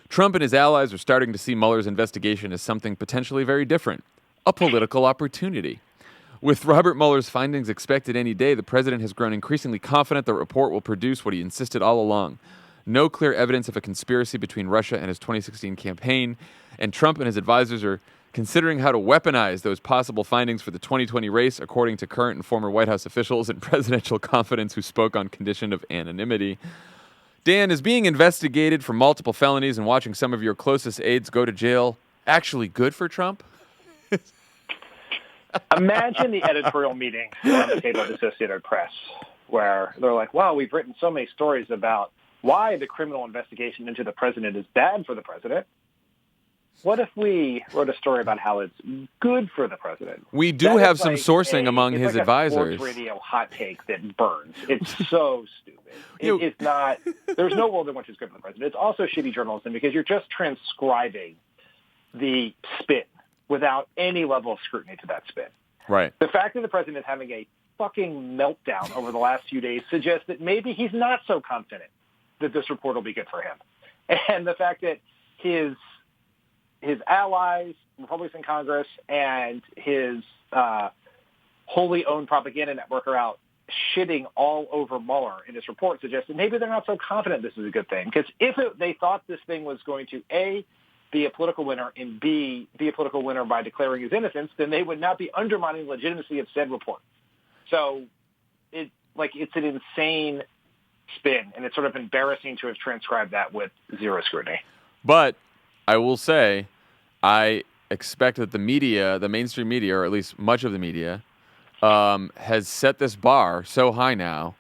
Trump and his allies are starting to see Mueller's investigation as something potentially very different, a political opportunity. With Robert Mueller's findings expected any day, the president has grown increasingly confident the report will produce what he insisted all along. No clear evidence of a conspiracy between Russia and his 2016 campaign, and Trump and his advisors are considering how to weaponize those possible findings for the 2020 race, according to current and former White House officials and presidential confidants who spoke on condition of anonymity. Dan, is being investigated for multiple felonies and watching some of your closest aides go to jail actually good for Trump? Imagine the editorial meeting on the table of the Associated Press where they're like, wow, we've written so many stories about why the criminal investigation into the president is bad for the president. What if we wrote a story about how it's good for the president? We do have some sourcing among his advisors. It's like a sports radio hot take that burns. It's so stupid. It's not. There's no world in which it's good for the president. It's also shitty journalism because you're just transcribing the spin without any level of scrutiny to that spin. Right. The fact that the president is having a fucking meltdown over the last few days suggests that maybe he's not so confident that this report will be good for him. And the fact that his allies, Republicans in Congress, and his wholly owned propaganda network are out shitting all over Mueller in this report suggests that maybe they're not so confident this is a good thing. Because if they thought this thing was going to, A, be a political winner, and B, be a political winner by declaring his innocence, then they would not be undermining the legitimacy of said report. So it's an insane spin, and it's sort of embarrassing to have transcribed that with zero scrutiny. But I will say, I expect that the media, the mainstream media, or at least much of the media, has set this bar so high now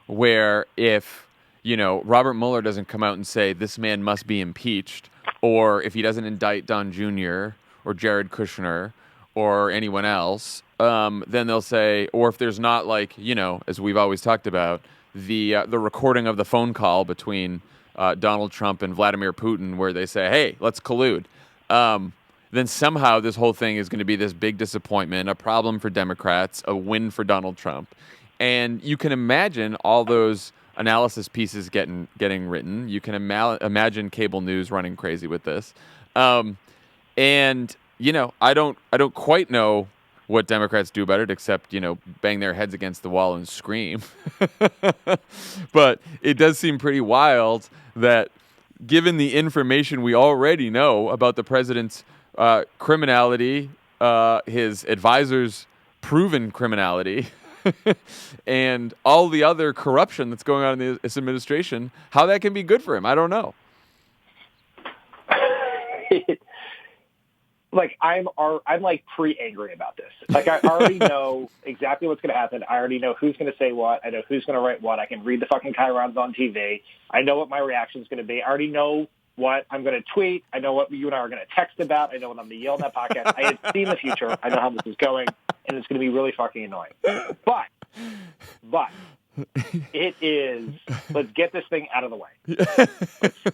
where if, Robert Mueller doesn't come out and say this man must be impeached, or if he doesn't indict Don Jr. or Jared Kushner or anyone else, then they'll say, or if there's not as we've always talked about, the recording of the phone call between Donald Trump and Vladimir Putin where they say, hey, let's collude, then somehow this whole thing is going to be this big disappointment, a problem for Democrats, a win for Donald Trump. And you can imagine all those analysis pieces getting written. You can imagine cable news running crazy with this. I don't quite know what Democrats do about it except, bang their heads against the wall and scream. But it does seem pretty wild that given the information we already know about the president's criminality, his advisors' proven criminality, and all the other corruption that's going on in this administration, how that can be good for him, I don't know. like I'm like pre-angry about this. Like I already know exactly what's going to happen. I already know who's going to say what. I know who's going to write what. I can read the fucking chyrons on TV. I know what my reaction is going to be. I already know what I'm going to tweet. I know what you and I are going to text about. I know what I'm going to yell in that podcast. I had seen the future. I know how this is going, and it's going to be really fucking annoying. But it is, let's get this thing out of the way.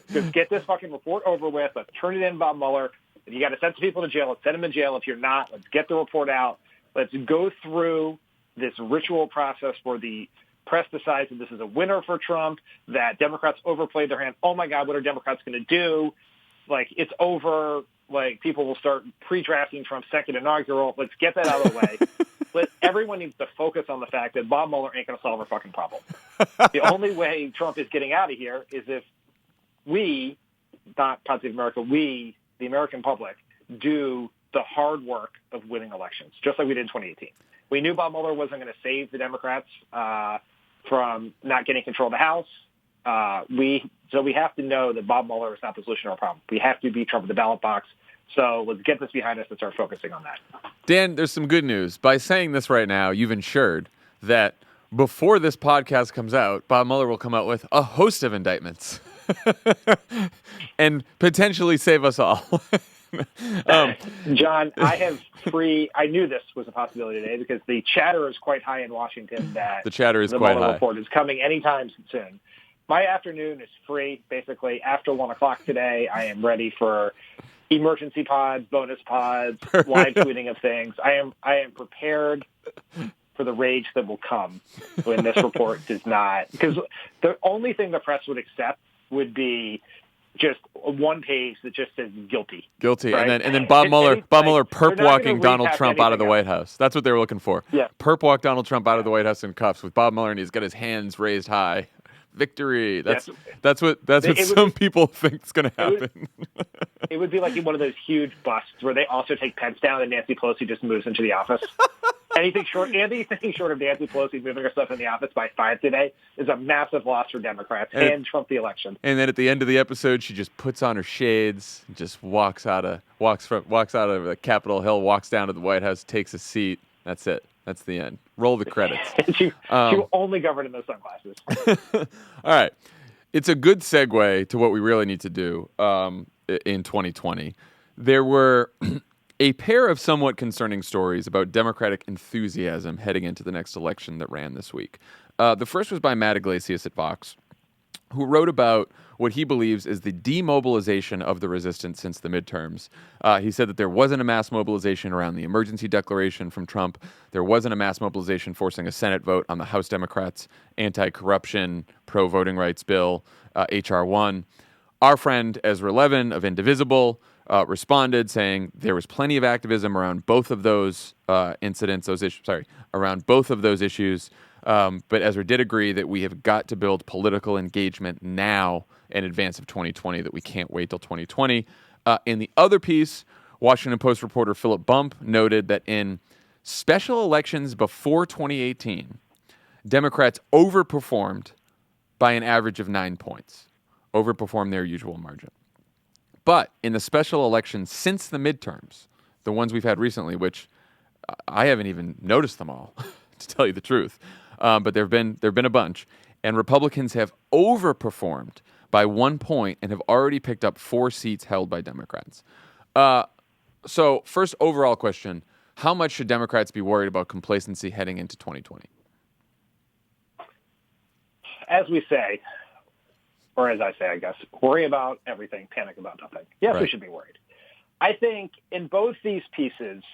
Let's get this fucking report over with. Let's turn it in about Mueller. If you got to send some people to jail, let's send them to jail. If you're not, let's get the report out. Let's go through this ritual process where the press decides that this is a winner for Trump, that Democrats overplayed their hand. Oh, my God, what are Democrats going to do? Like, it's over. Like, people will start pre-drafting Trump's second inaugural. Let's get that out of the way. Everyone needs to focus on the fact that Bob Mueller ain't going to solve our fucking problem. The only way Trump is getting out of here is if we, not Positive America, we, the American public, do the hard work of winning elections, just like we did in 2018. We knew Bob Mueller wasn't going to save the Democrats from not getting control of the House. So we have to know that Bob Mueller is not the solution to our problem. We have to beat Trump at the ballot box. So let's get this behind us and start focusing on that. Dan, there's some good news. By saying this right now, you've ensured that before this podcast comes out, Bob Mueller will come out with a host of indictments and potentially save us all. John, I knew this was a possibility today because the chatter is quite high in Washington that the chatter is the quite Mueller high. report is coming anytime soon. My afternoon is free. Basically, after 1 o'clock today, I am ready for emergency pods, bonus pods, live tweeting of things. I am prepared for the rage that will come when this report does not. Because the only thing the press would accept would be just one page that just says guilty. Guilty. Right? And then Bob Mueller perp walking Donald Trump out of the White House. That's what they were looking for. Yeah. Perp walk Donald Trump out of the White House in cuffs with Bob Mueller, and he's got his hands raised high. Victory. That's what some people think is going to happen. It would be like one of those huge busts where they also take Pence down and Nancy Pelosi just moves into the office. Anything short of Nancy Pelosi moving herself in the office by 5 today is a massive loss for Democrats and Trump the election. And then at the end of the episode, she just puts on her shades, and just walks out of the Capitol Hill, walks down to the White House, takes a seat. That's it. That's the end. Roll the credits. she will only govern in those sunglasses. All right. It's a good segue to what we really need to do in 2020. There were a pair of somewhat concerning stories about Democratic enthusiasm heading into the next election that ran this week. The first was by Matt Iglesias at Vox, who wrote about what he believes is the demobilization of the resistance since the midterms. He said that there wasn't a mass mobilization around the emergency declaration from Trump. There wasn't a mass mobilization forcing a Senate vote on the House Democrats' anti-corruption, pro-voting rights bill, H.R. 1. Our friend Ezra Levin of Indivisible responded saying there was plenty of activism around both of those around both of those issues. But Ezra did agree that we have got to build political engagement now in advance of 2020, that we can't wait till 2020. In the other piece, Washington Post reporter Philip Bump noted that in special elections before 2018, Democrats overperformed by an average of 9 points, overperformed their usual margin. But in the special elections since the midterms, the ones we've had recently, which I haven't even noticed them all, to tell you the truth, but there've been a bunch, and Republicans have overperformed by 1 point and have already picked up 4 seats held by Democrats. So first overall question, how much should Democrats be worried about complacency heading into 2020? As we say, or as I say, I guess, worry about everything, panic about nothing. Yes, right. We should be worried. I think in both these pieces,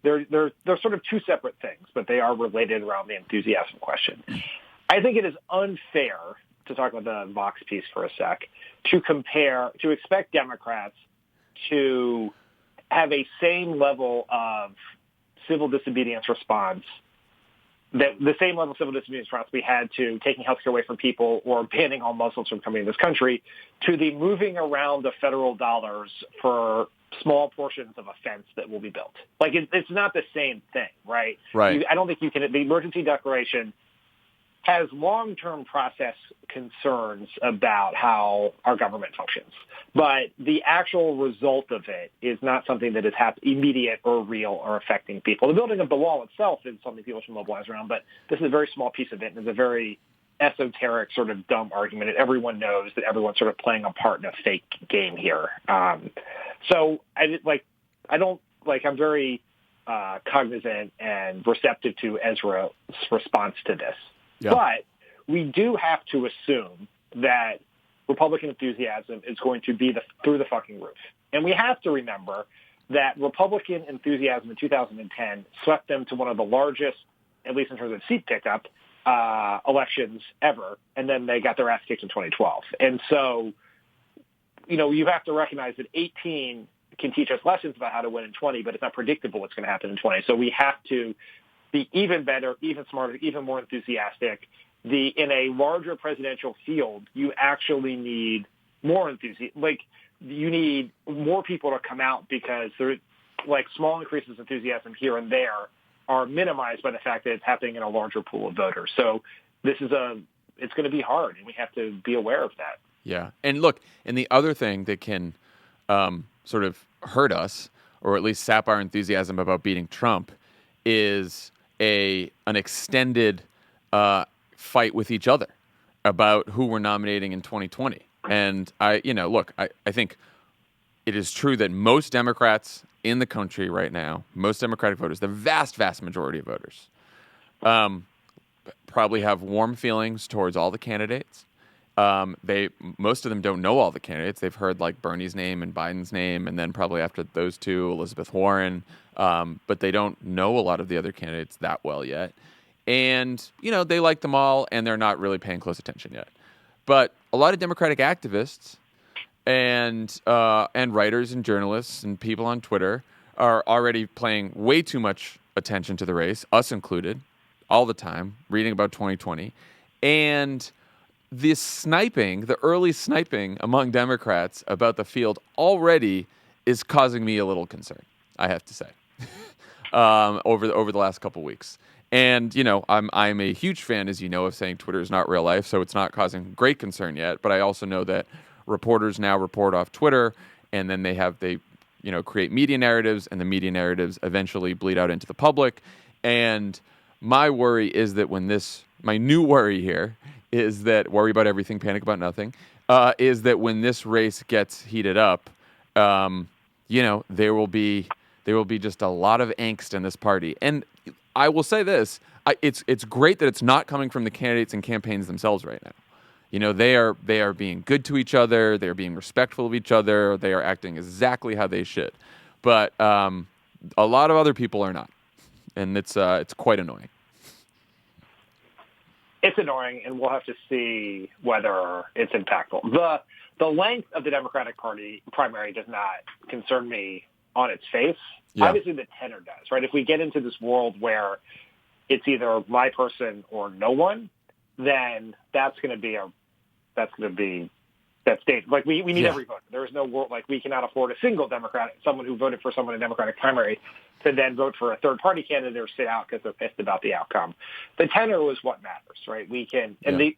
they're sort of two separate things, but they are related around the enthusiasm question. I think it is unfair to talk about the Vox piece for a sec, to expect Democrats to have a same level of civil disobedience response, that the same level of civil disobedience response we had to taking health care away from people or banning all Muslims from coming to this country, to the moving around of federal dollars for small portions of a fence that will be built. Like, it's not the same thing, right? Right. I don't think you can, the emergency declaration has long-term process concerns about how our government functions. But the actual result of it is not something that is immediate or real or affecting people. The building of the wall itself is something people should mobilize around, but this is a very small piece of it, and it's a very esoteric, sort of dumb argument, and everyone knows that everyone's sort of playing a part in a fake game here. So I'm very cognizant and receptive to Ezra's response to this. Yeah. But we do have to assume that Republican enthusiasm is going to be through the fucking roof. And we have to remember that Republican enthusiasm in 2010 swept them to one of the largest, at least in terms of seat pickup, elections ever. And then they got their ass kicked in 2012. And so, you have to recognize that 18 can teach us lessons about how to win in 20, but it's not predictable what's going to happen in 20. So we have to be even better, even smarter, even more enthusiastic. In a larger presidential field, you actually need more enthusiasm. You need more people to come out because small increases in enthusiasm here and there are minimized by the fact that it's happening in a larger pool of voters. So it's going to be hard, and we have to be aware of that. Yeah. And look, and the other thing that can sort of hurt us, or at least sap our enthusiasm about beating Trump, is an extended fight with each other about who we're nominating in 2020. And I think it is true that most Democrats in the country right now, most Democratic voters, the vast, vast majority of voters, probably have warm feelings towards all the candidates. Most of them don't know all the candidates. They've heard Bernie's name and Biden's name, and then probably after those two, Elizabeth Warren. But they don't know a lot of the other candidates that well yet. And, they like them all, and they're not really paying close attention yet. But a lot of Democratic activists and writers and journalists and people on Twitter are already paying way too much attention to the race, us included, all the time, reading about 2020. And the early sniping among Democrats about the field already is causing me a little concern, I have to say, over the last couple weeks. And, I'm a huge fan, as you know, of saying Twitter is not real life, so it's not causing great concern yet. But I also know that reporters now report off Twitter, and then they create media narratives, and the media narratives eventually bleed out into the public. And my worry is that my new worry here is that worry about everything, panic about nothing, is that when this race gets heated up, there will be just a lot of angst in this party. And I will say this, it's great that it's not coming from the candidates and campaigns themselves right now. They are being good to each other. They are being respectful of each other. They are acting exactly how they should. But a lot of other people are not. And it's quite annoying. It's annoying, and we'll have to see whether it's impactful. The length of the Democratic Party primary does not concern me on its face. Yeah. Obviously, the tenor does, right? If we get into this world where it's either my person or no one, then that's going to be that state. We need every vote. There is no world we cannot afford a single someone who voted for someone in a Democratic primary to then vote for a third party candidate or sit out because they're pissed about the outcome. The tenor is what matters, right? We can, and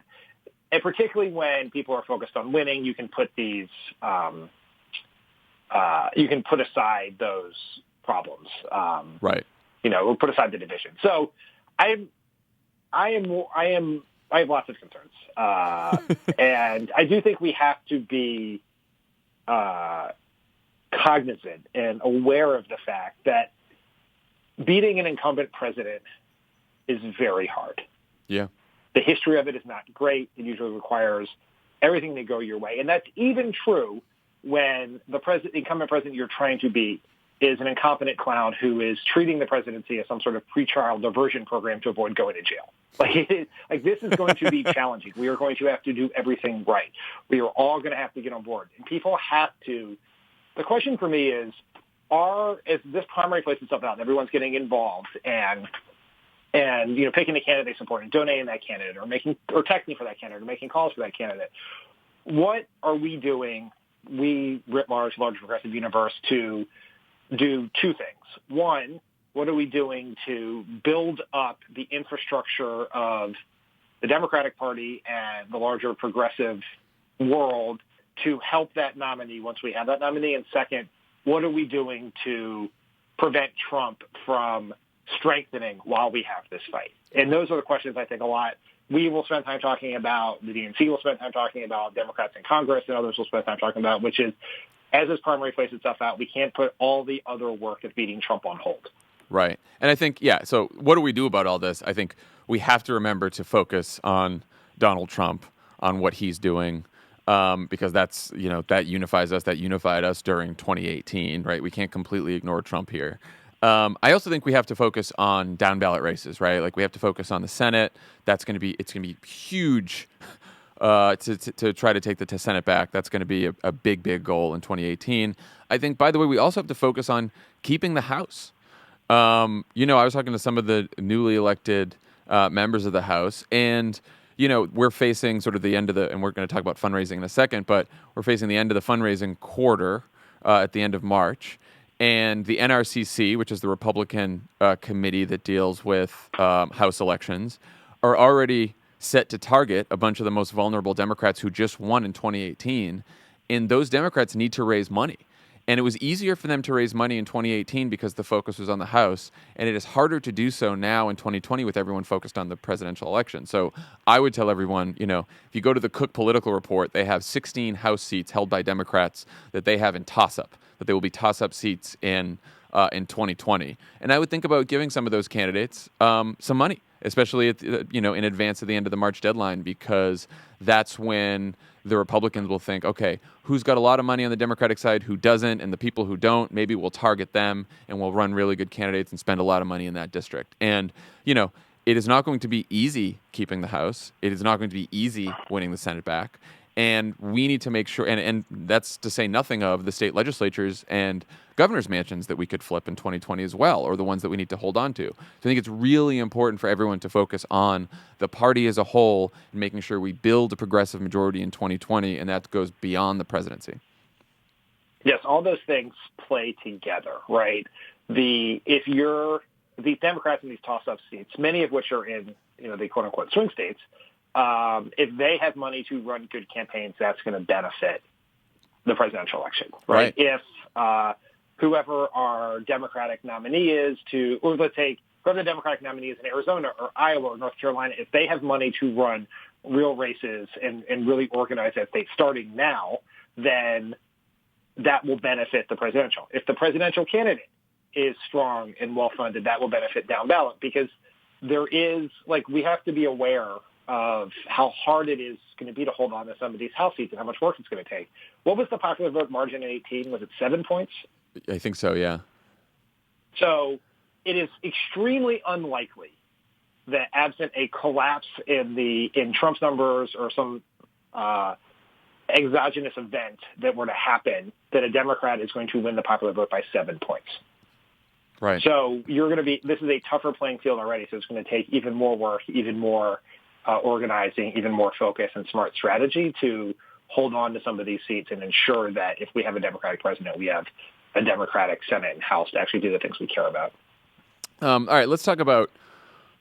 particularly when people are focused on winning, you can put these, you can put aside those problems, right? We'll put aside the division. So I have lots of concerns, and I do think we have to be cognizant and aware of the fact that beating an incumbent president is very hard. Yeah. The history of it is not great. It usually requires everything to go your way. And that's even true when the incumbent president you're trying to beat is an incompetent clown who is treating the presidency as some sort of pretrial diversion program to avoid going to jail. This is going to be challenging. We are going to have to do everything right. We are all going to have to get on board. And people have to. The question for me is this primary plays itself out and everyone's getting involved and picking the candidate they support and donating that candidate or texting for that candidate or making calls for that candidate. What are we doing, we writ large progressive universe, to do two things? One, what are we doing to build up the infrastructure of the Democratic Party and the larger progressive world to help that nominee once we have that nominee? And second, what are we doing to prevent Trump from strengthening while we have this fight? And those are the questions I think a lot we will spend time talking about, the DNC will spend time talking about, Democrats in Congress and others will spend time talking about, which is, as this primary plays itself out, we can't put all the other work of beating Trump on hold. Right. And I think, so what do we do about all this? I think we have to remember to focus on Donald Trump, on what he's doing, because that's, that unifies us, that unified us during 2018, right? We can't completely ignore Trump here. I also think we have to focus on down ballot races, right? Like we have to focus on the Senate. It's going to be huge to try to take the Senate back. That's going to be a big, big goal in 2018. I think, by the way, we also have to focus on keeping the House. I was talking to some of the newly elected members of the House, and we're facing sort of the end of and we're going to talk about fundraising in a second, but we're facing the end of the fundraising quarter at the end of March. And the NRCC, which is the Republican committee that deals with House elections, are already set to target a bunch of the most vulnerable Democrats who just won in 2018. And those Democrats need to raise money. And it was easier for them to raise money in 2018 because the focus was on the House. And it is harder to do so now in 2020 with everyone focused on the presidential election. So I would tell everyone, if you go to the Cook Political Report, they have 16 House seats held by Democrats that they have in toss-up, that they will be toss-up seats in 2020. And I would think about giving some of those candidates some money, especially in advance of the end of the March deadline, because that's when the Republicans will think, okay, who's got a lot of money on the Democratic side, who doesn't, and the people who don't, maybe we'll target them and we'll run really good candidates and spend a lot of money in that district. And, it is not going to be easy keeping the House. It is not going to be easy winning the Senate back. And we need to make sure, and that's to say nothing of the state legislatures and governor's mansions that we could flip in 2020 as well, or the ones that we need to hold on to. So I think it's really important for everyone to focus on the party as a whole and making sure we build a progressive majority in 2020, and that goes beyond the presidency. Yes, all those things play together, right? If you're the Democrats in these toss-up seats, many of which are in the quote-unquote swing states, if they have money to run good campaigns, that's going to benefit the presidential election, right? If whoever our Democratic nominee is or let's take whoever the Democratic nominee is in Arizona or Iowa or North Carolina, if they have money to run real races and really organize that state starting now, then that will benefit the presidential. If the presidential candidate is strong and well-funded, that will benefit down ballot, because we have to be aware of how hard it is going to be to hold on to some of these House seats and how much work it's going to take. What was the popular vote margin in 2018? Was it 7 points? I think so, yeah. So it is extremely unlikely that, absent a collapse in Trump's numbers or some exogenous event that were to happen, that a Democrat is going to win the popular vote by 7 points. Right. So this is a tougher playing field already, so it's going to take even more work, even more organizing, even more focus and smart strategy to hold on to some of these seats and ensure that if we have a Democratic president, we have a Democratic Senate and House to actually do the things we care about. All right, let's talk about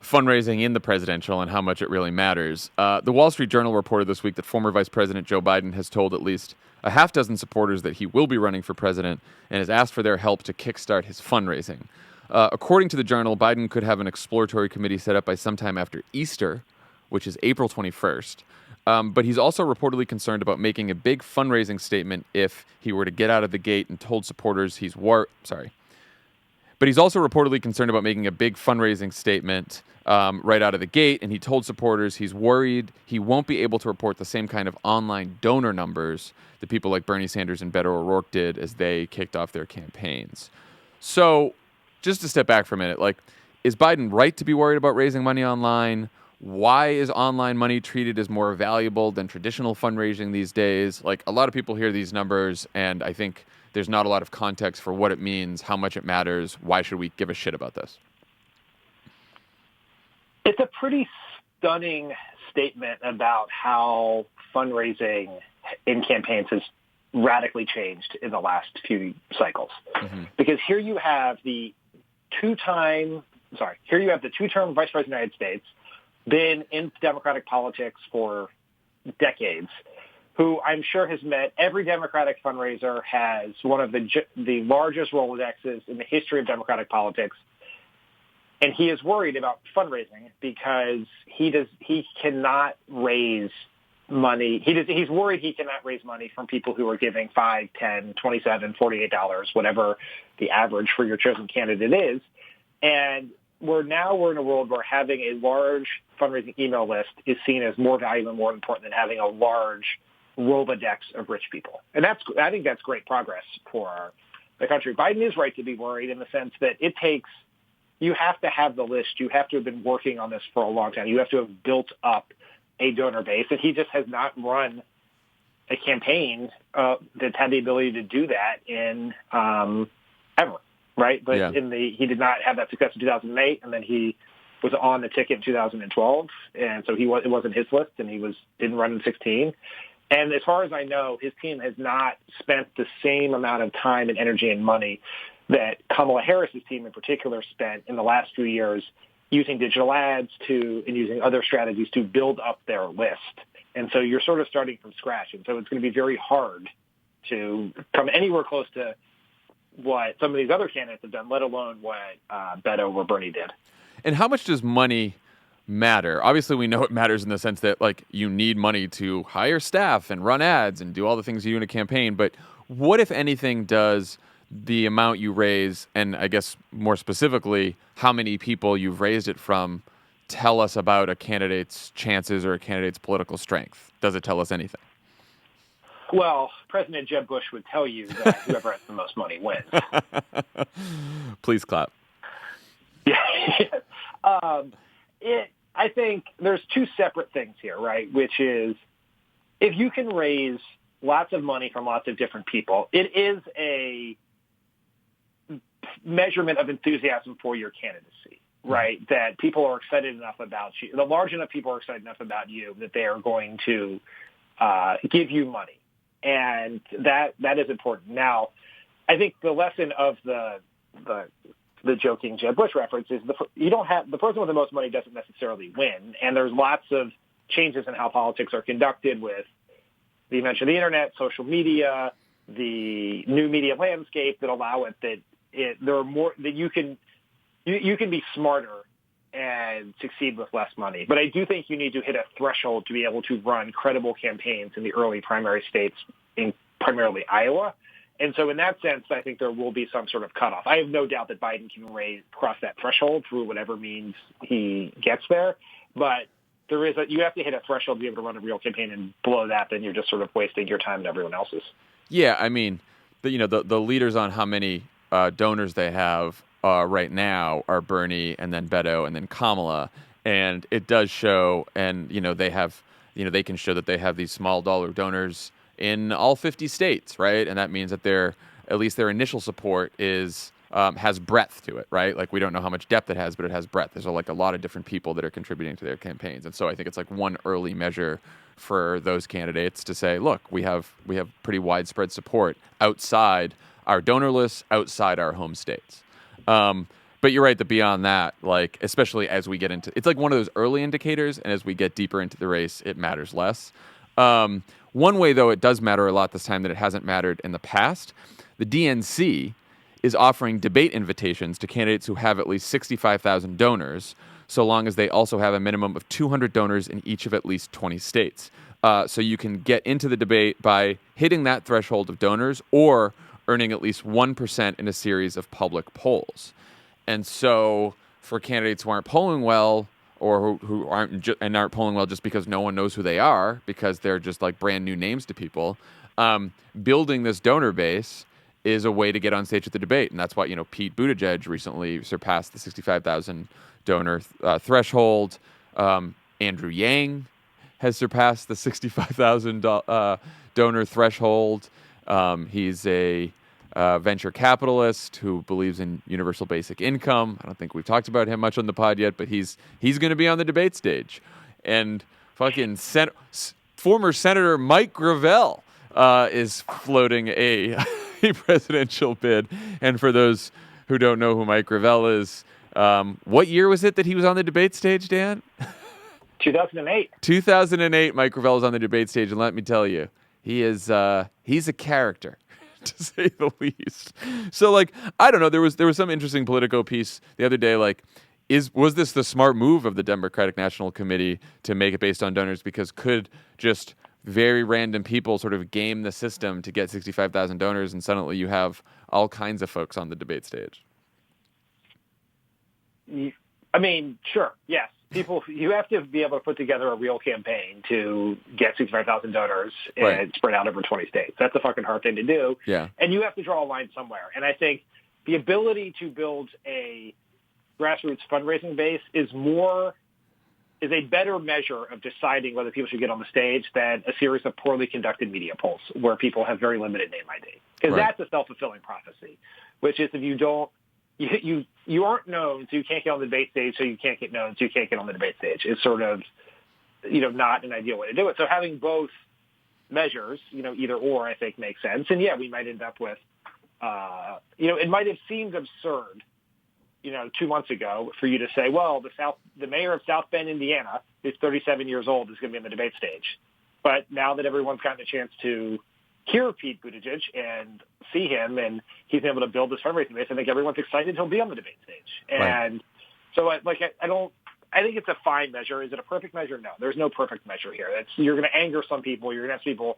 fundraising in the presidential and how much it really matters. The Wall Street Journal reported this week that former Vice President Joe Biden has told at least a half dozen supporters that he will be running for president and has asked for their help to kickstart his fundraising. According to the Journal, Biden could have an exploratory committee set up by sometime after Easter, which is April 21st. But he's also reportedly concerned about making a big fundraising statement if he were to get out of the gate and told supporters But he's also reportedly concerned about making a big fundraising statement right out of the gate, and he told supporters he's worried he won't be able to report the same kind of online donor numbers that people like Bernie Sanders and Beto O'Rourke did as they kicked off their campaigns. So just to step back for a minute, is Biden right to be worried about raising money online? Why is online money treated as more valuable than traditional fundraising these days? A lot of people hear these numbers, and I think there's not a lot of context for what it means, how much it matters. Why should we give a shit about this? It's a pretty stunning statement about how fundraising in campaigns has radically changed in the last few cycles. Mm-hmm. Because here you have the two-term Vice President of the United States been in Democratic politics for decades, who I'm sure has met every Democratic fundraiser, has one of the largest Rolodexes in the history of Democratic politics. And he is worried about fundraising because he cannot raise money. He's worried he cannot raise money from people who are giving $5, $10, $27, $48, whatever the average for your chosen candidate is. And we're in a world where having a large fundraising email list is seen as more valuable and more important than having a large Rolodex of rich people. And I think that's great progress for the country. Biden is right to be worried in the sense that you have to have the list. You have to have been working on this for a long time. You have to have built up a donor base, and he just has not run a campaign that's had the ability to do that in ever, right? But he did not have that success in 2008, and then he was on the ticket in 2012, and so it wasn't his list, and he didn't run in 16. And as far as I know, his team has not spent the same amount of time and energy and money that Kamala Harris's team in particular spent in the last few years using digital ads and using other strategies to build up their list. And so you're sort of starting from scratch. And so it's going to be very hard to come anywhere close to what some of these other candidates have done, let alone what Beto or Bernie did. And how much does money matter? Obviously, we know it matters in the sense that, like, you need money to hire staff and run ads and do all the things you do in a campaign. But what, if anything, does the amount you raise, and I guess more specifically, how many people you've raised it from, tell us about a candidate's chances or a candidate's political strength? Does it tell us anything? Well, President Jeb Bush would tell you that whoever has the most money wins. Please clap. Yeah. I think there's two separate things here, right? Which is, if you can raise lots of money from lots of different people, it is a measurement of enthusiasm for your candidacy, right? That people are excited enough about you. The large enough people are excited enough about you that they are going to give you money. And that is important. Now, I think the lesson of the joking Jeb Bush reference is the person with the most money doesn't necessarily win. And there's lots of changes in how politics are conducted with you mentioned the internet, social media, the new media landscape that allow there are more that you can be smarter and succeed with less money. But I do think you need to hit a threshold to be able to run credible campaigns in the early primary states, in primarily Iowa. And so in that sense, I think there will be some sort of cutoff. I have no doubt that Biden can cross that threshold through whatever means he gets there. But you have to hit a threshold to be able to run a real campaign, and below that, then you're just sort of wasting your time and everyone else's. Yeah, I mean, the leaders on how many donors they have right now are Bernie and then Beto and then Kamala, and it does show. And they have, they can show that they have these small dollar donors in all 50 states, right? And that means that at least their initial support has breadth to it, right? Like, we don't know how much depth it has, but it has breadth. There's like a lot of different people that are contributing to their campaigns, and so I think it's like one early measure for those candidates to say, look, we have pretty widespread support outside our donor lists, outside our home states. But you're right that beyond that, like, especially as we get into, it's like one of those early indicators, and as we get deeper into the race, it matters less. One way, though, it does matter a lot this time that it hasn't mattered in the past. The DNC is offering debate invitations to candidates who have at least 65,000 donors, so long as they also have a minimum of 200 donors in each of at least 20 states. So you can get into the debate by hitting that threshold of donors or earning at least 1% in a series of public polls. And so for candidates who aren't polling well, or who aren't polling well just because no one knows who they are, because they're just like brand new names to people, building this donor base is a way to get on stage at the debate. And that's why, Pete Buttigieg recently surpassed the 65,000 donor threshold. Andrew Yang has surpassed the 65,000 donor threshold. He's a venture capitalist who believes in universal basic income. I don't think we've talked about him much on the pod yet, but he's going to be on the debate stage. And fucking former Senator Mike Gravel is floating a presidential bid. And for those who don't know who Mike Gravel is, what year was it that he was on the debate stage, Dan? 2008. 2008, Mike Gravel is on the debate stage, and let me tell you, he's a character, to say the least. So, like, I don't know. There was some interesting Politico piece the other day, like, was this the smart move of the Democratic National Committee to make it based on donors? Because could just very random people sort of game the system to get 65,000 donors, and suddenly you have all kinds of folks on the debate stage? I mean, sure, yes. You have to be able to put together a real campaign to get 65,000 donors and spread out over 20 states. That's a fucking hard thing to do. Yeah. And you have to draw a line somewhere. And I think the ability to build a grassroots fundraising base is a better measure of deciding whether people should get on the stage than a series of poorly conducted media polls where people have very limited name ID. Because that's a self-fulfilling prophecy, which is if you don't, you aren't known, so you can't get on the debate stage, so you can't get known, so you can't get on the debate stage. It's sort of, not an ideal way to do it. So having both measures, either or, I think makes sense. And yeah, we might end up with, it might have seemed absurd, 2 months ago for you to say, well, the mayor of South Bend, Indiana, who's 37 years old, is going to be on the debate stage. But now that everyone's gotten a chance to hear Pete Buttigieg and see him, and he's been able to build this fundraising base, I think everyone's excited he'll be on the debate stage. And so, I think it's a fine measure. Is it a perfect measure? No, there's no perfect measure here. You're going to anger some people. You're going to have people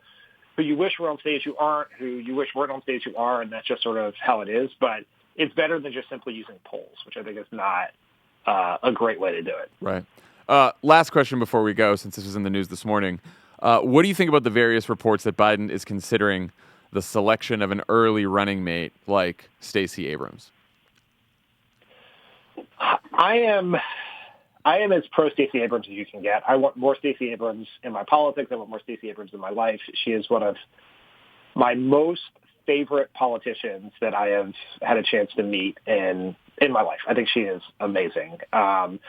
who you wish were on stage who aren't, who you wish weren't on stage who are, and that's just sort of how it is. But it's better than just simply using polls, which I think is not a great way to do it. Right. Last question before we go, since this was in the news this morning. What do you think about the various reports that Biden is considering the selection of an early running mate like Stacey Abrams? I am as pro Stacey Abrams as you can get. I want more Stacey Abrams in my politics. I want more Stacey Abrams in my life. She is one of my most favorite politicians that I have had a chance to meet in my life. I think she is amazing. I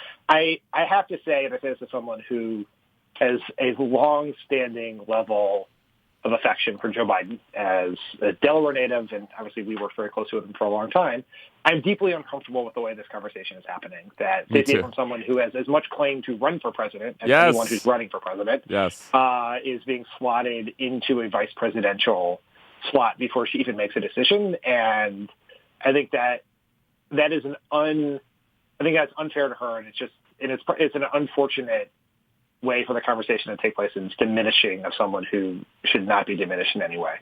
have to say, and I say this as someone who has a long-standing level of affection for Joe Biden as a Delaware native, and obviously we worked very closely with him for a long time. I'm deeply uncomfortable with the way this conversation is happening. That Stacey Abrams, someone who has as much claim to run for president as anyone who's running for president, is being slotted into a vice presidential slot before she even makes a decision. And I think that is I think that's unfair to her, and it's an unfortunate way for the conversation to take place, and it's diminishing of someone who should not be diminished in any way.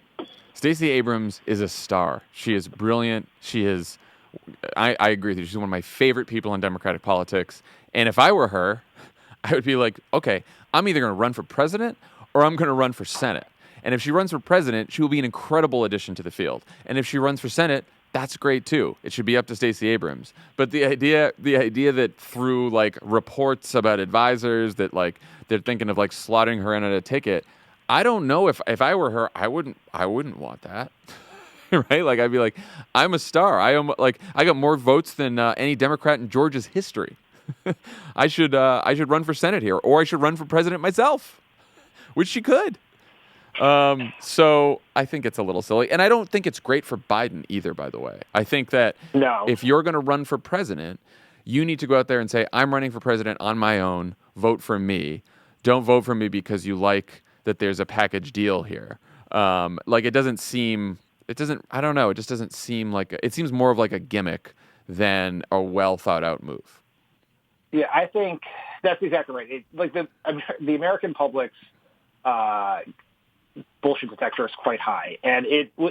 Stacey Abrams is a star. She is brilliant. She is, I agree with you. She's one of my favorite people in Democratic politics. And if I were her, I would be like, okay, I'm either going to run for president or I'm going to run for Senate. And if she runs for president, she will be an incredible addition to the field. And if she runs for Senate, that's great too. It should be up to Stacey Abrams. But the idea that through like reports about advisors that like they're thinking of like slotting her in on a ticket, I don't know if I were her, I wouldn't want that. Right? Like I'd be like, I'm a star. I got more votes than any Democrat in Georgia's history. I should run for Senate here, or I should run for president myself, which she could. So I think it's a little silly. And I don't think it's great for Biden either, by the way. I think that if you're going to run for president, you need to go out there and say, I'm running for president on my own. Vote for me. Don't vote for me because you like that there's a package deal here. It doesn't seem, I don't know. It just doesn't seem like, it seems more of like a gimmick than a well thought out move. Yeah, I think that's exactly right. The American public's, bullshit detector is quite high, and it'll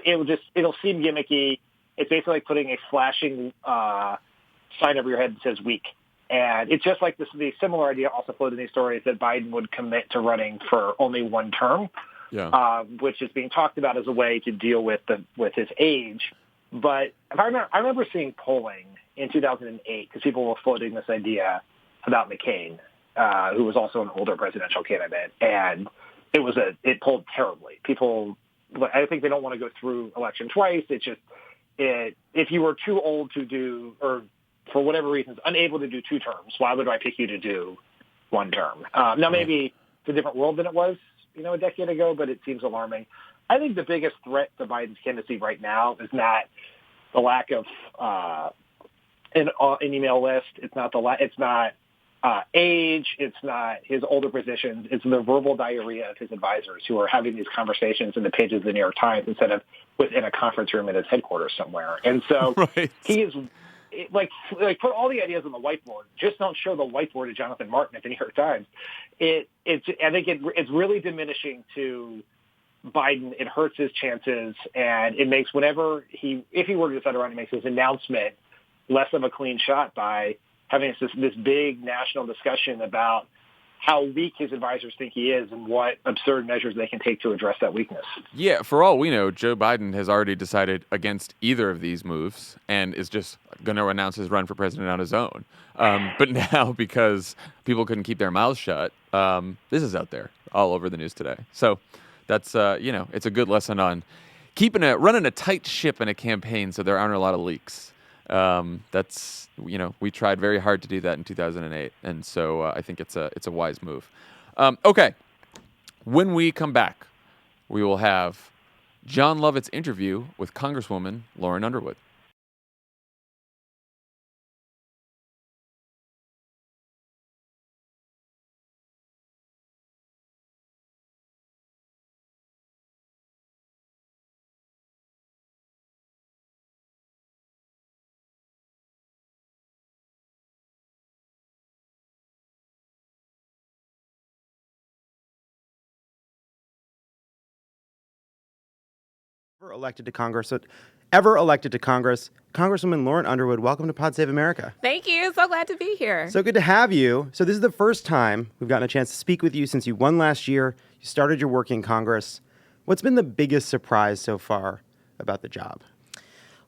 seem gimmicky. It's basically like putting a flashing sign over your head that says weak. And it's just like the similar idea also floated in these stories that Biden would commit to running for only one term, which is being talked about as a way to deal with his age. But I remember seeing polling in 2008 because people were floating this idea about McCain, who was also an older presidential candidate, and it polled terribly. People, I think they don't want to go through election twice. It's just if you were too old to do, or for whatever reasons unable to do two terms, why would I pick you to do one term? Now maybe it's a different world than it was, a decade ago, but it seems alarming. I think the biggest threat to Biden's candidacy right now is not the lack of an email list. It's not age. It's not his older positions. It's the verbal diarrhea of his advisors who are having these conversations in the pages of the New York Times instead of within a conference room at his headquarters somewhere. And so Right. he is like put all the ideas on the whiteboard. Just don't show the whiteboard to Jonathan Martin at the New York Times. I think it's really diminishing to Biden. It hurts his chances, and it makes if he were to decide to run, it makes his announcement less of a clean shot by having this big national discussion about how weak his advisors think he is and what absurd measures they can take to address that weakness. Yeah, for all we know, Joe Biden has already decided against either of these moves and is just going to announce his run for president on his own. But now, because people couldn't keep their mouths shut, this is out there all over the news today. So that's, it's a good lesson on running a tight ship in a campaign so there aren't a lot of leaks. We tried very hard to do that in 2008, and so I think it's a wise move. Okay, when we come back, we will have Jon Lovett's interview with Congresswoman Lauren Underwood. Ever elected to Congress, Congresswoman Lauren Underwood, welcome to Pod Save America. Thank you. So glad to be here. So good to have you. So this is the first time we've gotten a chance to speak with you since you won last year. You started your work in Congress. What's been the biggest surprise so far about the job?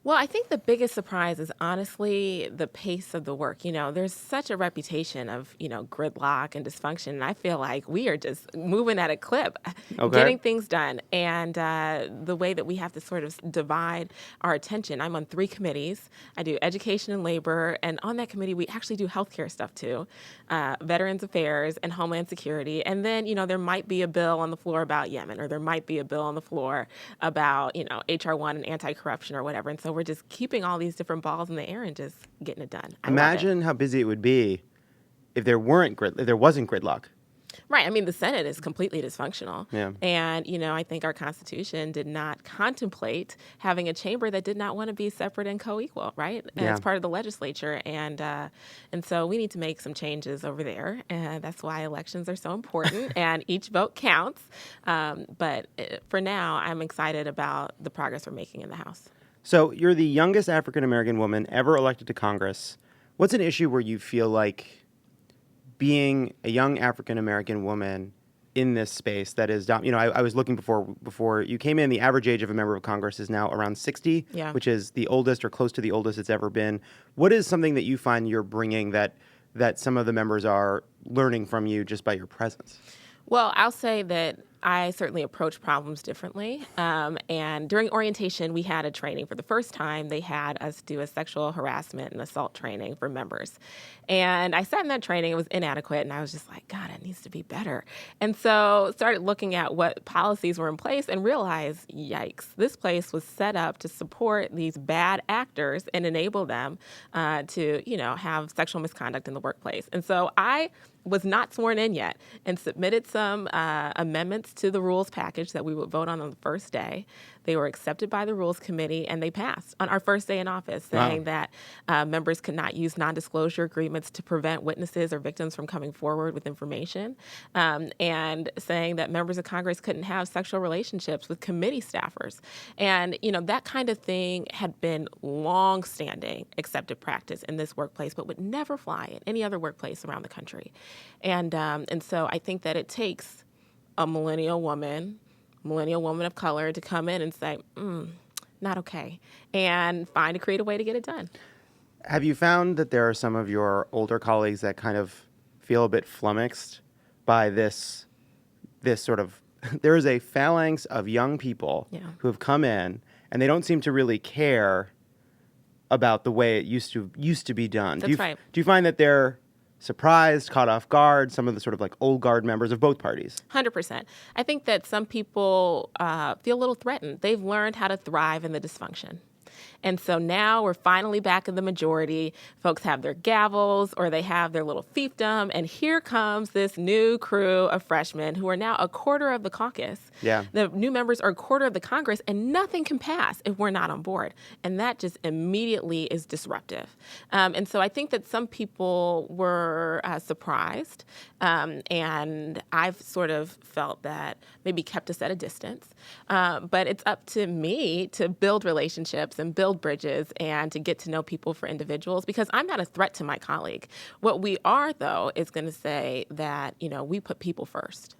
Well, I think the biggest surprise is honestly the pace of the work. There's such a reputation of, gridlock and dysfunction. And I feel like we are just moving at a clip, getting things done. And the way that we have to sort of divide our attention. I'm on 3 committees. I do education and labor. And on that committee, we actually do healthcare stuff, too, Veterans Affairs and Homeland Security. And then, there might be a bill on the floor about Yemen, or there might be a bill on the floor about, H.R. 1 and anti-corruption or whatever. And so we're just keeping all these different balls in the air and just getting it done. Imagine how busy it would be if there wasn't gridlock. Right. I mean, the Senate is completely dysfunctional. Yeah. And, I think our Constitution did not contemplate having a chamber that did not want to be separate and co-equal, right? And it's part of the legislature. And so we need to make some changes over there. And that's why elections are so important and each vote counts. But for now, I'm excited about the progress we're making in the House. So you're the youngest African-American woman ever elected to Congress. What's an issue where you feel like being a young African-American woman in this space that is, I was looking before you came in, the average age of a member of Congress is now around 60, which is the oldest or close to the oldest it's ever been. What is something that you find you're bringing that some of the members are learning from you just by your presence? Well, I'll say that I certainly approach problems differently. And during orientation, we had a training. For the first time, they had us do a sexual harassment and assault training for members. And I sat in that training. It was inadequate. And I was just like, God, it needs to be better. And so started looking at what policies were in place and realized, yikes, this place was set up to support these bad actors and enable them to, have sexual misconduct in the workplace. And so I was not sworn in yet and submitted some amendments to the rules package that we would vote on the first day. They were accepted by the Rules Committee, and they passed on our first day in office, saying that members could not use non-disclosure agreements to prevent witnesses or victims from coming forward with information, and saying that members of Congress couldn't have sexual relationships with committee staffers. And, that kind of thing had been long-standing accepted practice in this workplace, but would never fly in any other workplace around the country. And so I think that it takes a millennial woman of color to come in and say, not okay, and find a creative way to get it done. Have you found that there are some of your older colleagues that kind of feel a bit flummoxed by this sort of, there is a phalanx of young people who have come in and they don't seem to really care about the way it used to be done. That's right. Do you find that they're surprised, caught off guard, some of the sort of like old guard members of both parties? 100%. I think that some people feel a little threatened. They've learned how to thrive in the dysfunction. And so now we're finally back in the majority. Folks have their gavels or they have their little fiefdom. And here comes this new crew of freshmen who are now a quarter of the caucus. Yeah. The new members are a quarter of the Congress, and nothing can pass if we're not on board. And that just immediately is disruptive. And so I think that some people were surprised. And I've sort of felt that maybe kept us at a distance. But it's up to me to build relationships and build bridges and to get to know people for individuals, because I'm not a threat to my colleague. What we are, though, is going to say that, we put people first.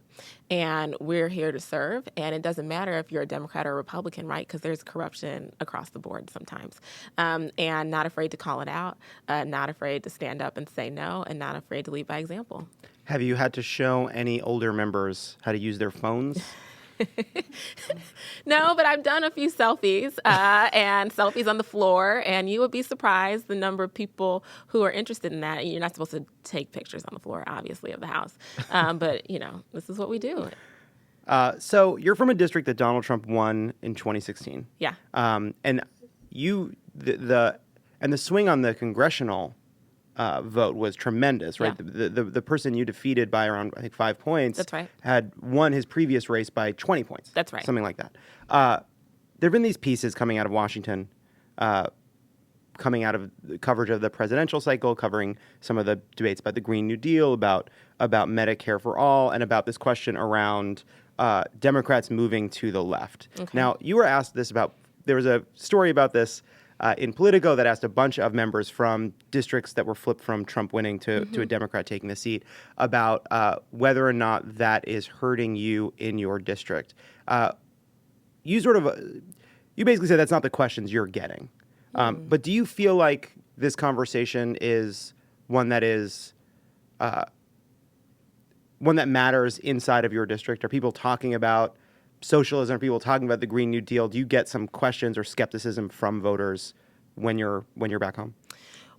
And we're here to serve. And it doesn't matter if you're a Democrat or a Republican, right? Because there's corruption across the board sometimes. And not afraid to call it out, not afraid to stand up and say no, and not afraid to lead by example. Have you had to show any older members how to use their phones? No, but I've done a few selfies and selfies on the floor, and you would be surprised the number of people who are interested in that. You're not supposed to take pictures on the floor, obviously, of the house, but this is what we do. So you're from a district that Donald Trump won in 2016. Yeah. And the swing on the congressional vote was tremendous, right? Yeah. The person you defeated by around, I think, 5 points. That's right. Had won his previous race by 20 points. That's right. Something like that. There have been these pieces coming out of Washington, coming out of the coverage of the presidential cycle, covering some of the debates about the Green New Deal, about Medicare for all, and about this question around Democrats moving to the left. Okay. Now, you were asked this there was a story about this in Politico that asked a bunch of members from districts that were flipped from Trump winning to a Democrat taking the seat about whether or not that is hurting you in your district. You basically said that's not the questions you're getting. But do you feel like this conversation is one that matters inside of your district? Are people talking about socialism? Are people talking about the Green New Deal? Do you get some questions or skepticism from voters when you're back home?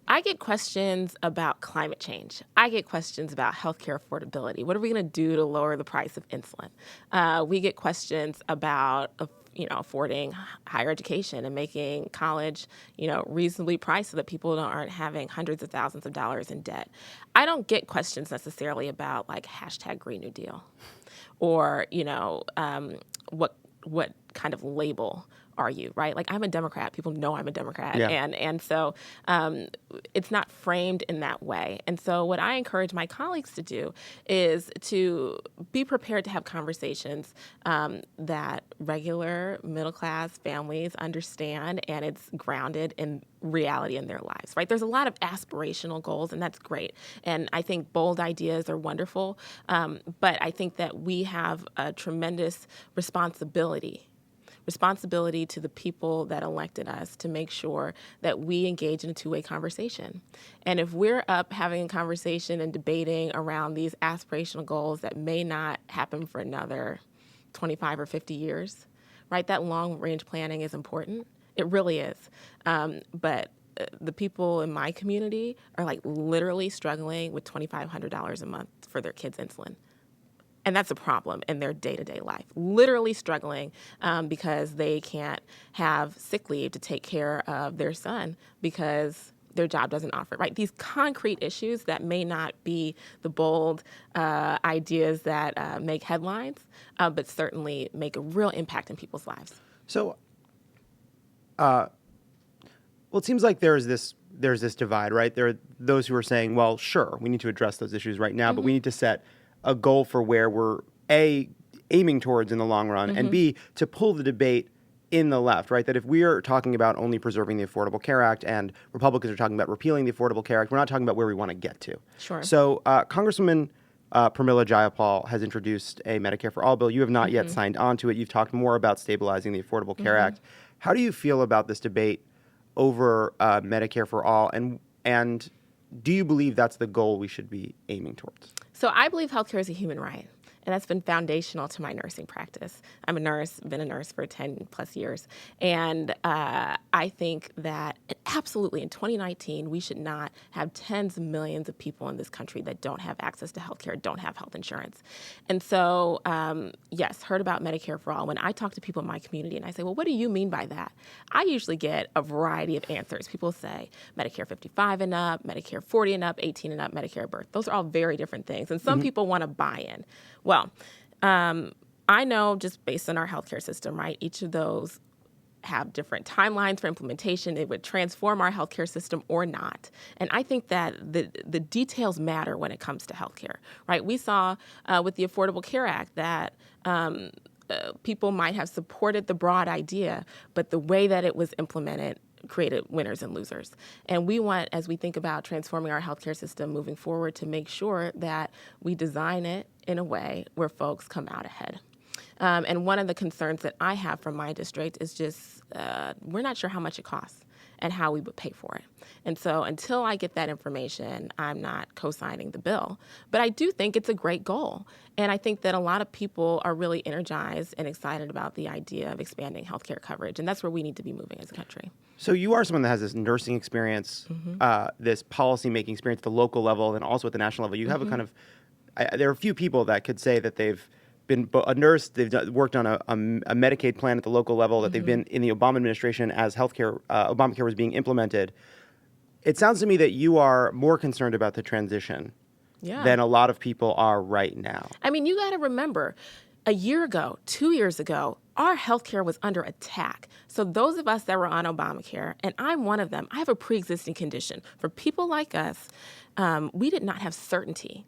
I get questions about climate change. I get questions about healthcare affordability. What are we going to do to lower the price of insulin? We get questions about affording higher education and making college, reasonably priced so that people aren't having hundreds of thousands of dollars in debt. I don't get questions necessarily about hashtag Green New Deal or, what kind of label are you, right? I'm a Democrat. People know I'm a Democrat. Yeah. And so it's not framed in that way. And so what I encourage my colleagues to do is to be prepared to have conversations that regular middle-class families understand, and it's grounded in reality in their lives, right? There's a lot of aspirational goals, and that's great. And I think bold ideas are wonderful. But I think that we have a tremendous responsibility to the people that elected us to make sure that we engage in a two-way conversation. And if we're up having a conversation and debating around these aspirational goals that may not happen for another 25 or 50 years, right, that long-range planning is important. It really is. But the people in my community are literally struggling with $2,500 a month for their kids' insulin. And that's a problem in their day-to-day life, literally struggling because they can't have sick leave to take care of their son because their job doesn't offer it, right? These concrete issues that may not be the bold ideas that make headlines, but certainly make a real impact in people's lives. So, it seems like there's this divide, right? There are those who are saying, well, sure, we need to address those issues right now, but we need to set a goal for where we're A, aiming towards in the long run, and B, to pull the debate in the left, right? That if we are talking about only preserving the Affordable Care Act and Republicans are talking about repealing the Affordable Care Act, we're not talking about where we want to get to. Sure. So Congresswoman Pramila Jayapal has introduced a Medicare for All bill. You have not yet signed on to it. You've talked more about stabilizing the Affordable Care Act. How do you feel about this debate over Medicare for All, and do you believe that's the goal we should be aiming towards? So I believe healthcare is a human right. And that's been foundational to my nursing practice. I'm a nurse, been a nurse for 10 plus years. And I think that absolutely in 2019, we should not have tens of millions of people in this country that don't have access to health care, don't have health insurance. And so, yes, heard about Medicare for All. When I talk to people in my community and I say, well, what do you mean by that? I usually get a variety of answers. People say Medicare 55 and up, Medicare 40 and up, 18 and up, Medicare at birth. Those are all very different things. And some people want to buy in. Well, I know just based on our healthcare system, right, each of those have different timelines for implementation. It would transform our healthcare system or not. And I think that the details matter when it comes to healthcare, right? We saw with the Affordable Care Act that people might have supported the broad idea, but the way that it was implemented created winners and losers. And we want, as we think about transforming our healthcare system moving forward, to make sure that we design it in a way where folks come out ahead. And one of the concerns that I have from my district is just we're not sure how much it costs and how we would pay for it. And so until I get that information, I'm not co-signing the bill. But I do think it's a great goal. And I think that a lot of people are really energized and excited about the idea of expanding healthcare coverage. And that's where we need to be moving as a country. So you are someone that has this nursing experience, this policy-making experience at the local level and also at the national level. You have a kind of, there are a few people that could say that they've been a nurse, worked on a Medicaid plan at the local level, that they've been in the Obama administration as Obamacare was being implemented. It sounds to me that you are more concerned about the transition than a lot of people are right now. I mean, you got to remember, a year ago, 2 years ago, our healthcare was under attack. So those of us that were on Obamacare, and I'm one of them, I have a pre-existing condition. For people like us, we did not have certainty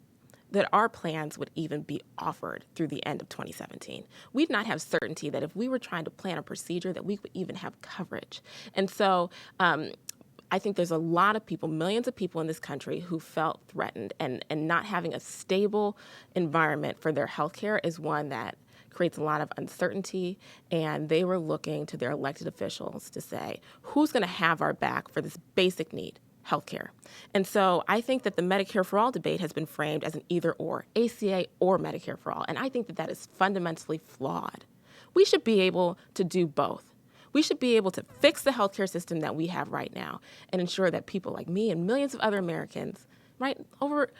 that our plans would even be offered through the end of 2017. We did not have certainty that if we were trying to plan a procedure that we would even have coverage. And so I think there's a lot of people, millions of people in this country who felt threatened, and not having a stable environment for their health care is one that creates a lot of uncertainty, and they were looking to their elected officials to say, who's going to have our back for this basic need? Healthcare. And so I think that the Medicare for All debate has been framed as an either or, ACA or Medicare for All. And I think that that is fundamentally flawed. We should be able to do both. We should be able to fix the healthcare system that we have right now and ensure that people like me and millions of other Americans, right, over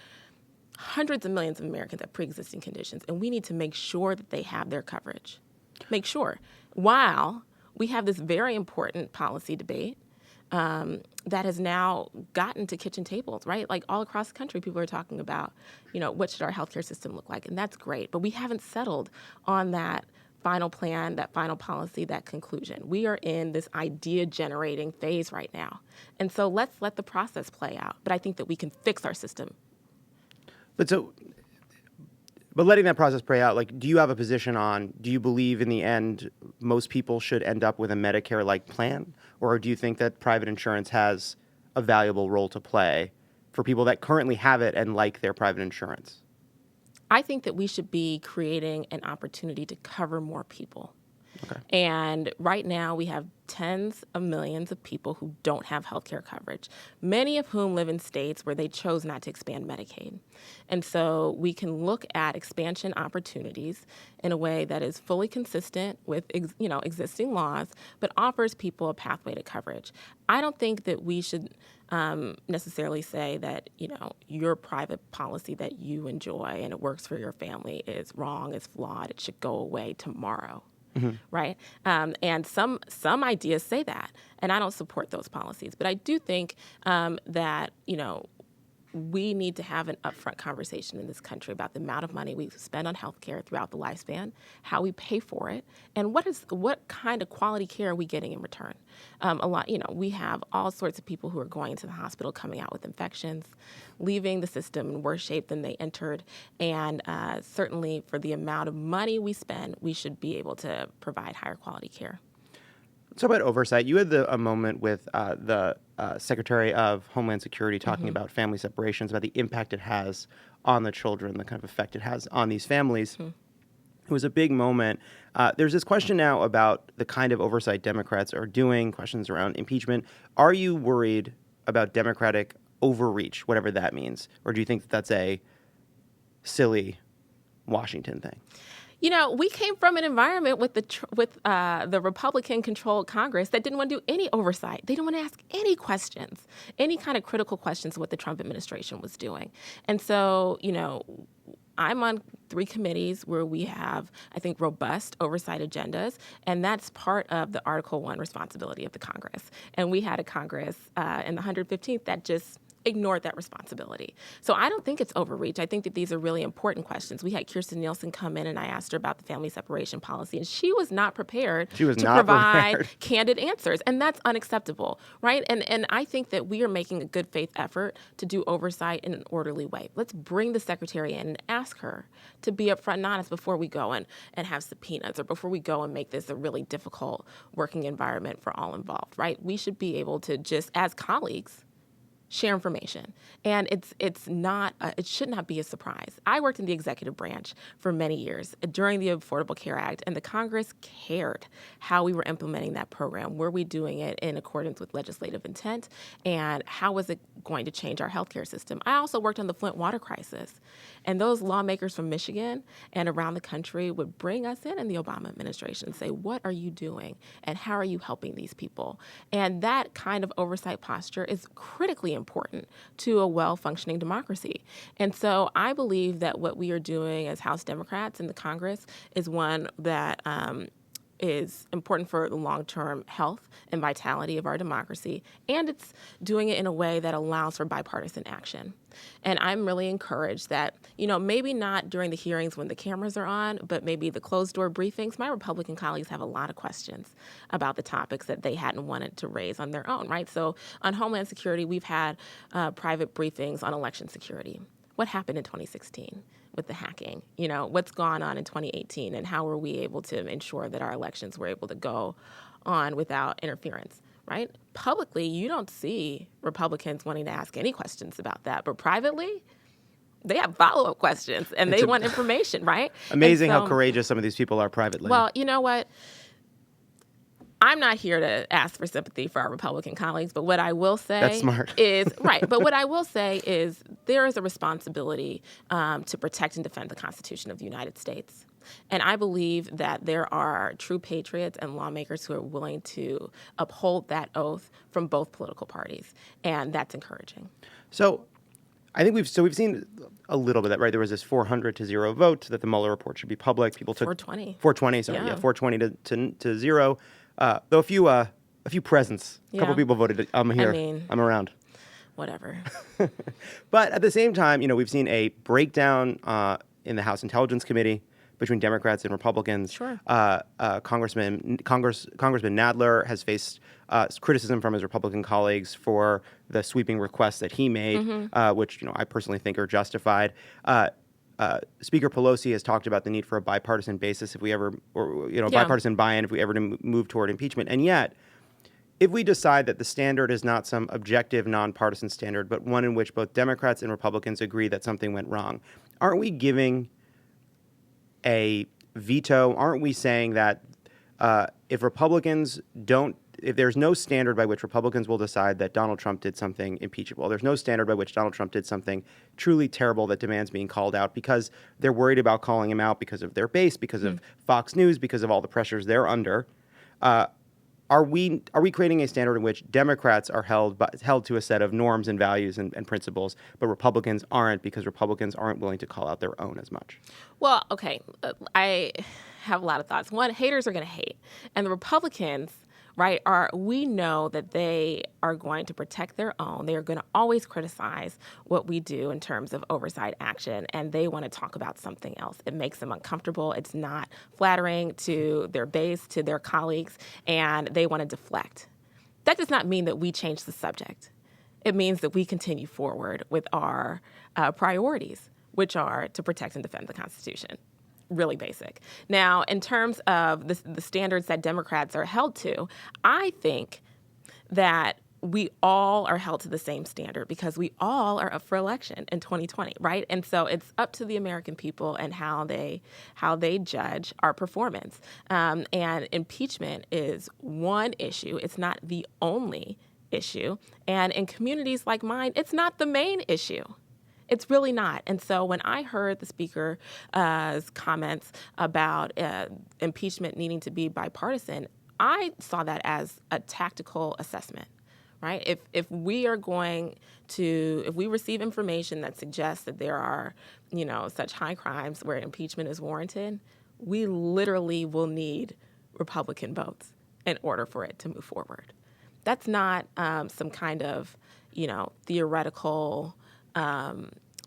hundreds of millions of Americans have pre-existing conditions, and we need to make sure that they have their coverage. Make sure. While we have this very important policy debate that has now gotten to kitchen tables, right? Like all across the country, people are talking about, what should our healthcare system look like? And that's great. But we haven't settled on that final plan, that final policy, that conclusion. We are in this idea-generating phase right now. And so let's let the process play out. But I think that we can fix our system. But letting that process play out, do you have a position on, do you believe in the end most people should end up with a Medicare-like plan? Or do you think that private insurance has a valuable role to play for people that currently have it and like their private insurance? I think that we should be creating an opportunity to cover more people. Okay. And right now we have tens of millions of people who don't have health care coverage, many of whom live in states where they chose not to expand Medicaid. And so we can look at expansion opportunities in a way that is fully consistent with existing laws, but offers people a pathway to coverage. I don't think that we should necessarily say that, your private policy that you enjoy and it works for your family is wrong, is flawed, it should go away tomorrow. Right? And some ideas say that, and I don't support those policies. But I do think that, we need to have an upfront conversation in this country about the amount of money we spend on healthcare throughout the lifespan, how we pay for it, and what kind of quality care are we getting in return. We have all sorts of people who are going into the hospital, coming out with infections, leaving the system in worse shape than they entered, and certainly for the amount of money we spend, we should be able to provide higher quality care. So about oversight, you had a moment with the Secretary of Homeland Security talking about family separations, about the impact it has on the children, the kind of effect it has on these families. It was a big moment. There's this question now about the kind of oversight Democrats are doing, questions around impeachment. Are you worried about Democratic overreach, whatever that means? Or do you think that that's a silly Washington thing? You know, we came from an environment with the Republican-controlled Congress that didn't want to do any oversight. They didn't want to ask any questions, any kind of critical questions of what the Trump administration was doing. And so, you know, I'm on 3 committees where we have, I think, robust oversight agendas, and that's part of the Article 1 responsibility of the Congress. And we had a Congress in the 115th that just ignored that responsibility. So I don't think it's overreach. I think that these are really important questions. We had Kirstjen Nielsen come in and I asked her about the family separation policy, and she was not prepared to provide candid answers. And that's unacceptable, right? And I think that we are making a good faith effort to do oversight in an orderly way. Let's bring the secretary in and ask her to be upfront and honest before we go and have subpoenas or before we go and make this a really difficult working environment for all involved, right? We should be able to just, as colleagues, share information. And it should not be a surprise. I worked in the executive branch for many years during the Affordable Care Act, and the Congress cared how we were implementing that program. Were we doing it in accordance with legislative intent? And how was it going to change our healthcare system? I also worked on the Flint water crisis. And those lawmakers from Michigan and around the country would bring us in the Obama administration and say, what are you doing? And how are you helping these people? And that kind of oversight posture is critically important to a well-functioning democracy. And so I believe that what we are doing as House Democrats in the Congress is one that is important for the long-term health and vitality of our democracy, and it's doing it in a way that allows for bipartisan action. And I'm really encouraged that, you know, maybe not during the hearings when the cameras are on, but maybe the closed-door briefings, my Republican colleagues have a lot of questions about the topics that they hadn't wanted to raise on their own, right? So on Homeland Security, we've had private briefings on election security. What happened in 2016? With the hacking, you know, what's gone on in 2018 and how were we able to ensure that our elections were able to go on without interference, right? Publicly, you don't see Republicans wanting to ask any questions about that, but privately, they have follow-up questions and they want information, right? Amazing how courageous some of these people are privately. Well, you know what? I'm not here to ask for sympathy for our Republican colleagues, but what I will say That's smart. is right. But what I will say is there is a responsibility to protect and defend the Constitution of the United States. And I believe that there are true patriots and lawmakers who are willing to uphold that oath from both political parties, and that's encouraging. So I think we've seen a little bit of that, right? There was this 400-0 vote that the Mueller report should be public. People took 420, sorry, yeah 420 to 0. Though a few presents. A couple people voted. I'm here. I'm around. Whatever. But at the same time, you know, we've seen a breakdown in the House Intelligence Committee between Democrats and Republicans. Sure. Congressman Nadler has faced criticism from his Republican colleagues for the sweeping requests that he made, which, you know, I personally think are justified. Speaker Pelosi has talked about the need for a bipartisan basis if we ever, or, you know, bipartisan buy-in if we ever to move toward impeachment. And yet, if we decide that the standard is not some objective, nonpartisan standard, but one in which both Democrats and Republicans agree that something went wrong, aren't we giving a veto? Aren't we saying that if there's no standard by which Republicans will decide that Donald Trump did something impeachable, there's no standard by which Donald Trump did something truly terrible that demands being called out because they're worried about calling him out because of their base, because of Fox News, because of all the pressures they're under, are we creating a standard in which Democrats are held to a set of norms and values and principles, but Republicans aren't because Republicans aren't willing to call out their own as much? Well, okay, I have a lot of thoughts. One, haters are going to hate, and the Republicans, right, we know that they are going to protect their own. They are going to always criticize what we do in terms of oversight action, and they want to talk about something else. It makes them uncomfortable. It's not flattering to their base, to their colleagues, and they want to deflect. That does not mean that we change the subject. It means that we continue forward with our priorities, which are to protect and defend the Constitution. Really basic. Now, in terms of the standards that Democrats are held to, I think that we all are held to the same standard because we all are up for election in 2020, right? And so it's up to the American people and how they judge our performance. And impeachment is one issue. It's not the only issue. And in communities like mine, it's not the main issue. It's really not. And so when I heard the speaker's comments about impeachment needing to be bipartisan, I saw that as a tactical assessment, right? If we receive information that suggests that there are, such high crimes where impeachment is warranted, we literally will need Republican votes in order for it to move forward. That's not some kind of, theoretical,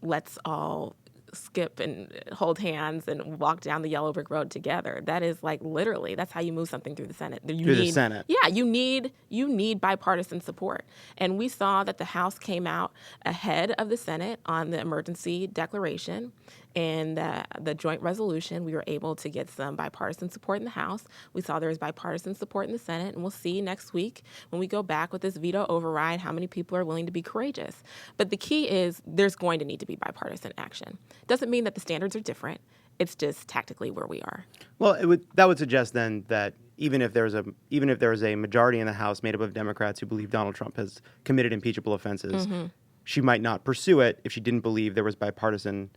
let's all skip and hold hands and walk down the yellow brick road together. That is like literally, that's how you move something through the Senate. The Senate. Yeah, you need bipartisan support. And we saw that the House came out ahead of the Senate on the emergency declaration and the joint resolution. We were able to get some bipartisan support in the House. We saw there was bipartisan support in the Senate, and we'll see next week when we go back with this veto override how many people are willing to be courageous. But the key is there's going to need to be bipartisan action. Doesn't mean that the standards are different. It's just tactically where we are. Well, that would suggest then that even if there is a majority in the House made up of Democrats who believe Donald Trump has committed impeachable offenses, she might not pursue it if she didn't believe there was bipartisan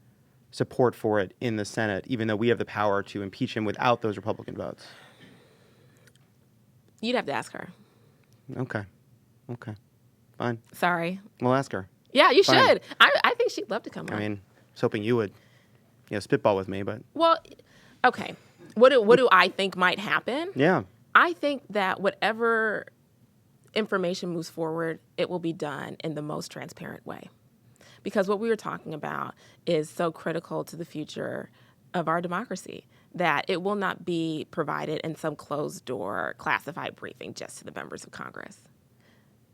support for it in the Senate, even though we have the power to impeach him without those Republican votes. You'd have to ask her. Okay. Fine. Sorry. We'll ask her. Yeah, you Fine. should. I think she'd love to come on. I mean, I was hoping you would, spitball with me, but... Well, okay. What do I think might happen? Yeah. I think that whatever information moves forward, it will be done in the most transparent way. Because what we were talking about is so critical to the future of our democracy that it will not be provided in some closed-door classified briefing just to the members of Congress.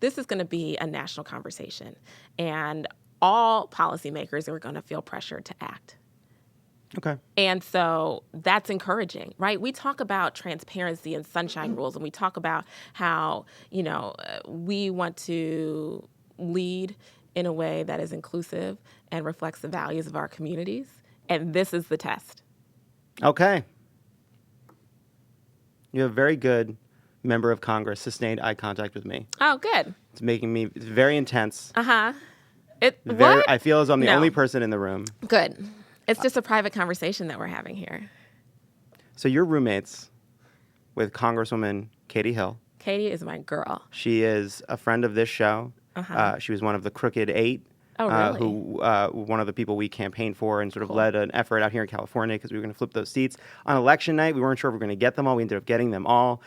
This is going to be a national conversation, and all policymakers are going to feel pressure to act. Okay. And so that's encouraging, right? We talk about transparency and sunshine rules, and we talk about how, we want to lead in a way that is inclusive and reflects the values of our communities. And this is the test. Okay. You have a very good member of Congress sustained eye contact with me. Oh, good. It's very intense. Uh-huh. I feel as though I'm the No. only person in the room. Good. It's just a private conversation that we're having here. So you're roommates with Congresswoman Katie Hill. Katie is my girl. She is a friend of this show. Uh-huh. She was one of the Crooked Eight. Oh, really? One of the people we campaigned for and sort of led an effort out here in California because we were going to flip those seats. On election night, we weren't sure if we were going to get them all. We ended up getting them all.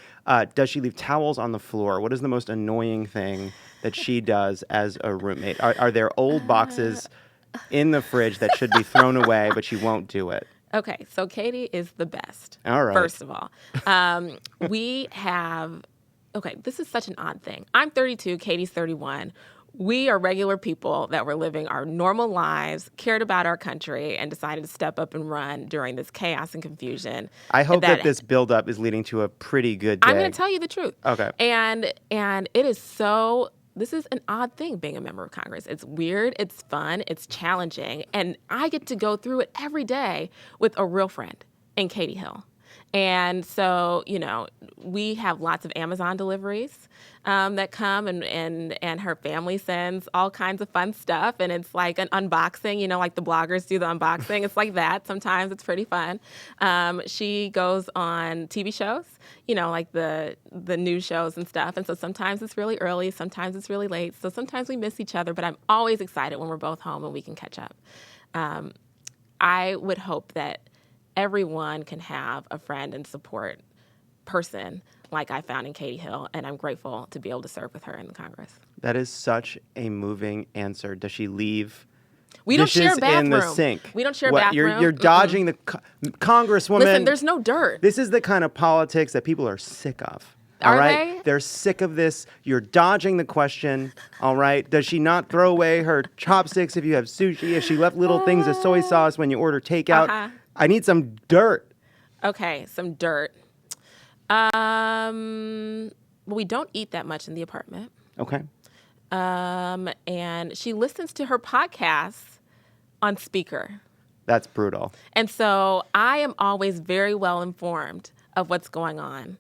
Does she leave towels on the floor? What is the most annoying thing that she does as a roommate? Are there old boxes in the fridge that should be thrown away, but she won't do it? Okay, so Katie is the best. All right. First of all, this is such an odd thing. I'm 32, Katie's 31. We are regular people that were living our normal lives, cared about our country, and decided to step up and run during this chaos and confusion. I hope that this buildup is leading to a pretty good day. I'm going to tell you the truth. Okay. And it is so... This is an odd thing, being a member of Congress. It's weird, it's fun, it's challenging, and I get to go through it every day with a real friend in Katie Hill. And so, we have lots of Amazon deliveries that come, and her family sends all kinds of fun stuff, and it's like an unboxing, like the bloggers do the unboxing. It's like that. Sometimes it's pretty fun. She goes on TV shows, like the news shows and stuff. And so sometimes it's really early, sometimes it's really late. So sometimes we miss each other, but I'm always excited when we're both home and we can catch up. I would hope that everyone can have a friend and support person like I found in Katie Hill, and I'm grateful to be able to serve with her in the Congress. That is such a moving answer. Does she leave We don't share a dishes bathroom. in the sink? We don't share a bathroom. You're dodging the Congresswoman. Listen, there's no dirt. This is the kind of politics that people are sick of. Are all right? they? They're sick of this. You're dodging the question. All right. Does she not throw away her chopsticks if you have sushi? If she left little things of soy sauce when you order takeout? Uh-huh. I need some dirt. Okay, some dirt. Well, we don't eat that much in the apartment. Okay. And she listens to her podcasts on speaker. That's brutal. And so I am always very well informed of what's going on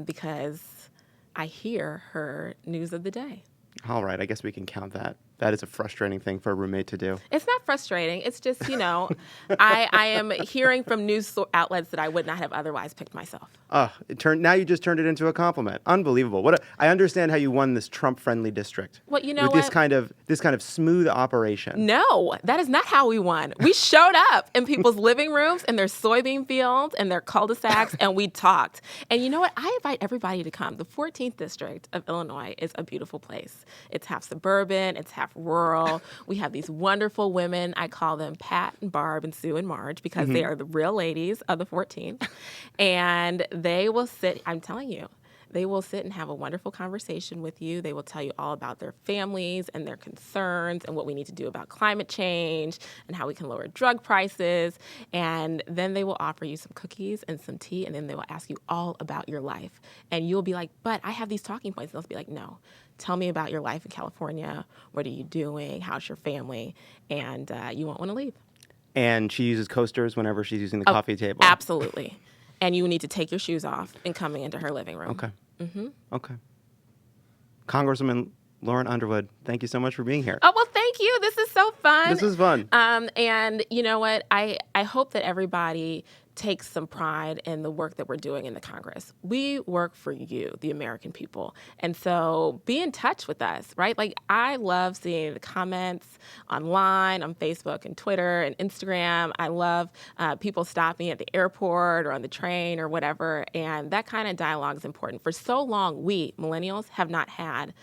because I hear her news of the day. All right. I guess we can count that That is a frustrating thing for a roommate to do. It's not frustrating. It's just, I am hearing from news outlets that I would not have otherwise picked myself. Now you just turned it into a compliment. Unbelievable. I understand how you won this Trump-friendly district. Well, you know with what? this kind of smooth operation. No, that is not how we won. We showed up in people's living rooms and their soybean fields and their cul-de-sacs, and we talked. And you know what? I invite everybody to come. The 14th District of Illinois is a beautiful place. It's half suburban. It's half rural. We have these wonderful women. I call them Pat and Barb and Sue and Marge because they are the real ladies of the 14th. And they will sit, I'm telling you, they will sit and have a wonderful conversation with you. They will tell you all about their families and their concerns and what we need to do about climate change and how we can lower drug prices. And then they will offer you some cookies and some tea, and then they will ask you all about your life. And you'll be like, but I have these talking points. And they'll be like, no, tell me about your life in California. What are you doing? How's your family? And you won't want to leave. And she uses coasters whenever she's using the coffee table. Absolutely. And you need to take your shoes off and coming into her living room. Okay. Okay. Congresswoman Lauren Underwood, thank you so much for being here. Oh, well, thank you. This is so fun. This was fun. And you know what? I hope that everybody takes some pride in the work that we're doing in the Congress. We work for you, the American people. And so be in touch with us, right? Like, I love seeing the comments online on Facebook and Twitter and Instagram. I love people stopping at the airport or on the train or whatever. And that kind of dialogue is important. For so long, we, millennials, have not had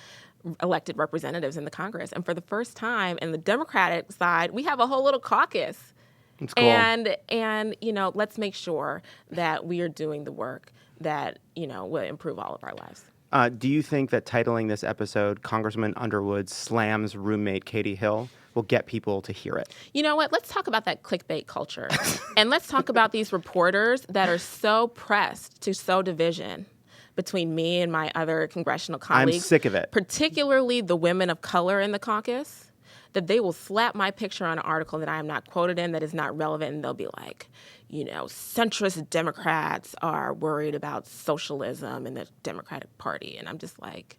elected representatives in the Congress. And for the first time in the Democratic side, we have a whole little caucus. It's cool. And let's make sure that we are doing the work that, will improve all of our lives. Do you think that titling this episode Congresswoman Underwood slams roommate Katie Hill will get people to hear it? You know what? Let's talk about that clickbait culture. And let's talk about these reporters that are so pressed to sow division between me and my other congressional colleagues. I'm sick of it. Particularly the women of color in the caucus. That they will slap my picture on an article that I am not quoted in that is not relevant, and they'll be like, centrist Democrats are worried about socialism in the Democratic Party. And I'm just like,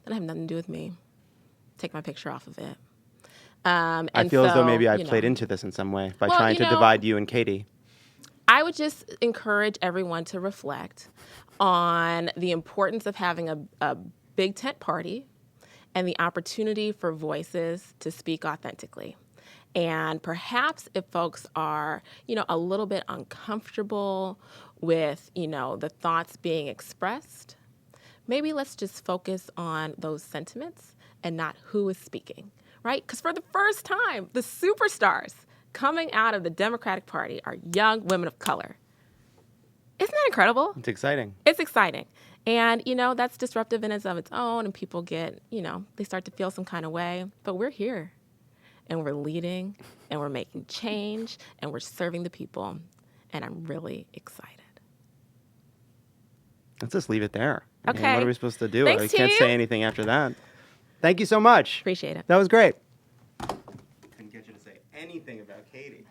that have nothing to do with me. Take my picture off of it. I feel as though maybe I played into this in some way by trying to divide you and Katie. I would just encourage everyone to reflect on the importance of having a big tent party and the opportunity for voices to speak authentically. And perhaps if folks are, a little bit uncomfortable with, the thoughts being expressed, maybe let's just focus on those sentiments and not who is speaking, right? Because for the first time, the superstars coming out of the Democratic Party are young women of color. Isn't that incredible? It's exciting. It's exciting. And, that's disruptive in and of its own, and people get, they start to feel some kind of way. But we're here, and we're leading, and we're making change, and we're serving the people, and I'm really excited. Let's just leave it there. Okay. What are we supposed to do? Thanks, I can't say anything after that. Thank you so much. Appreciate it. That was great. Couldn't get you to say anything about Katie.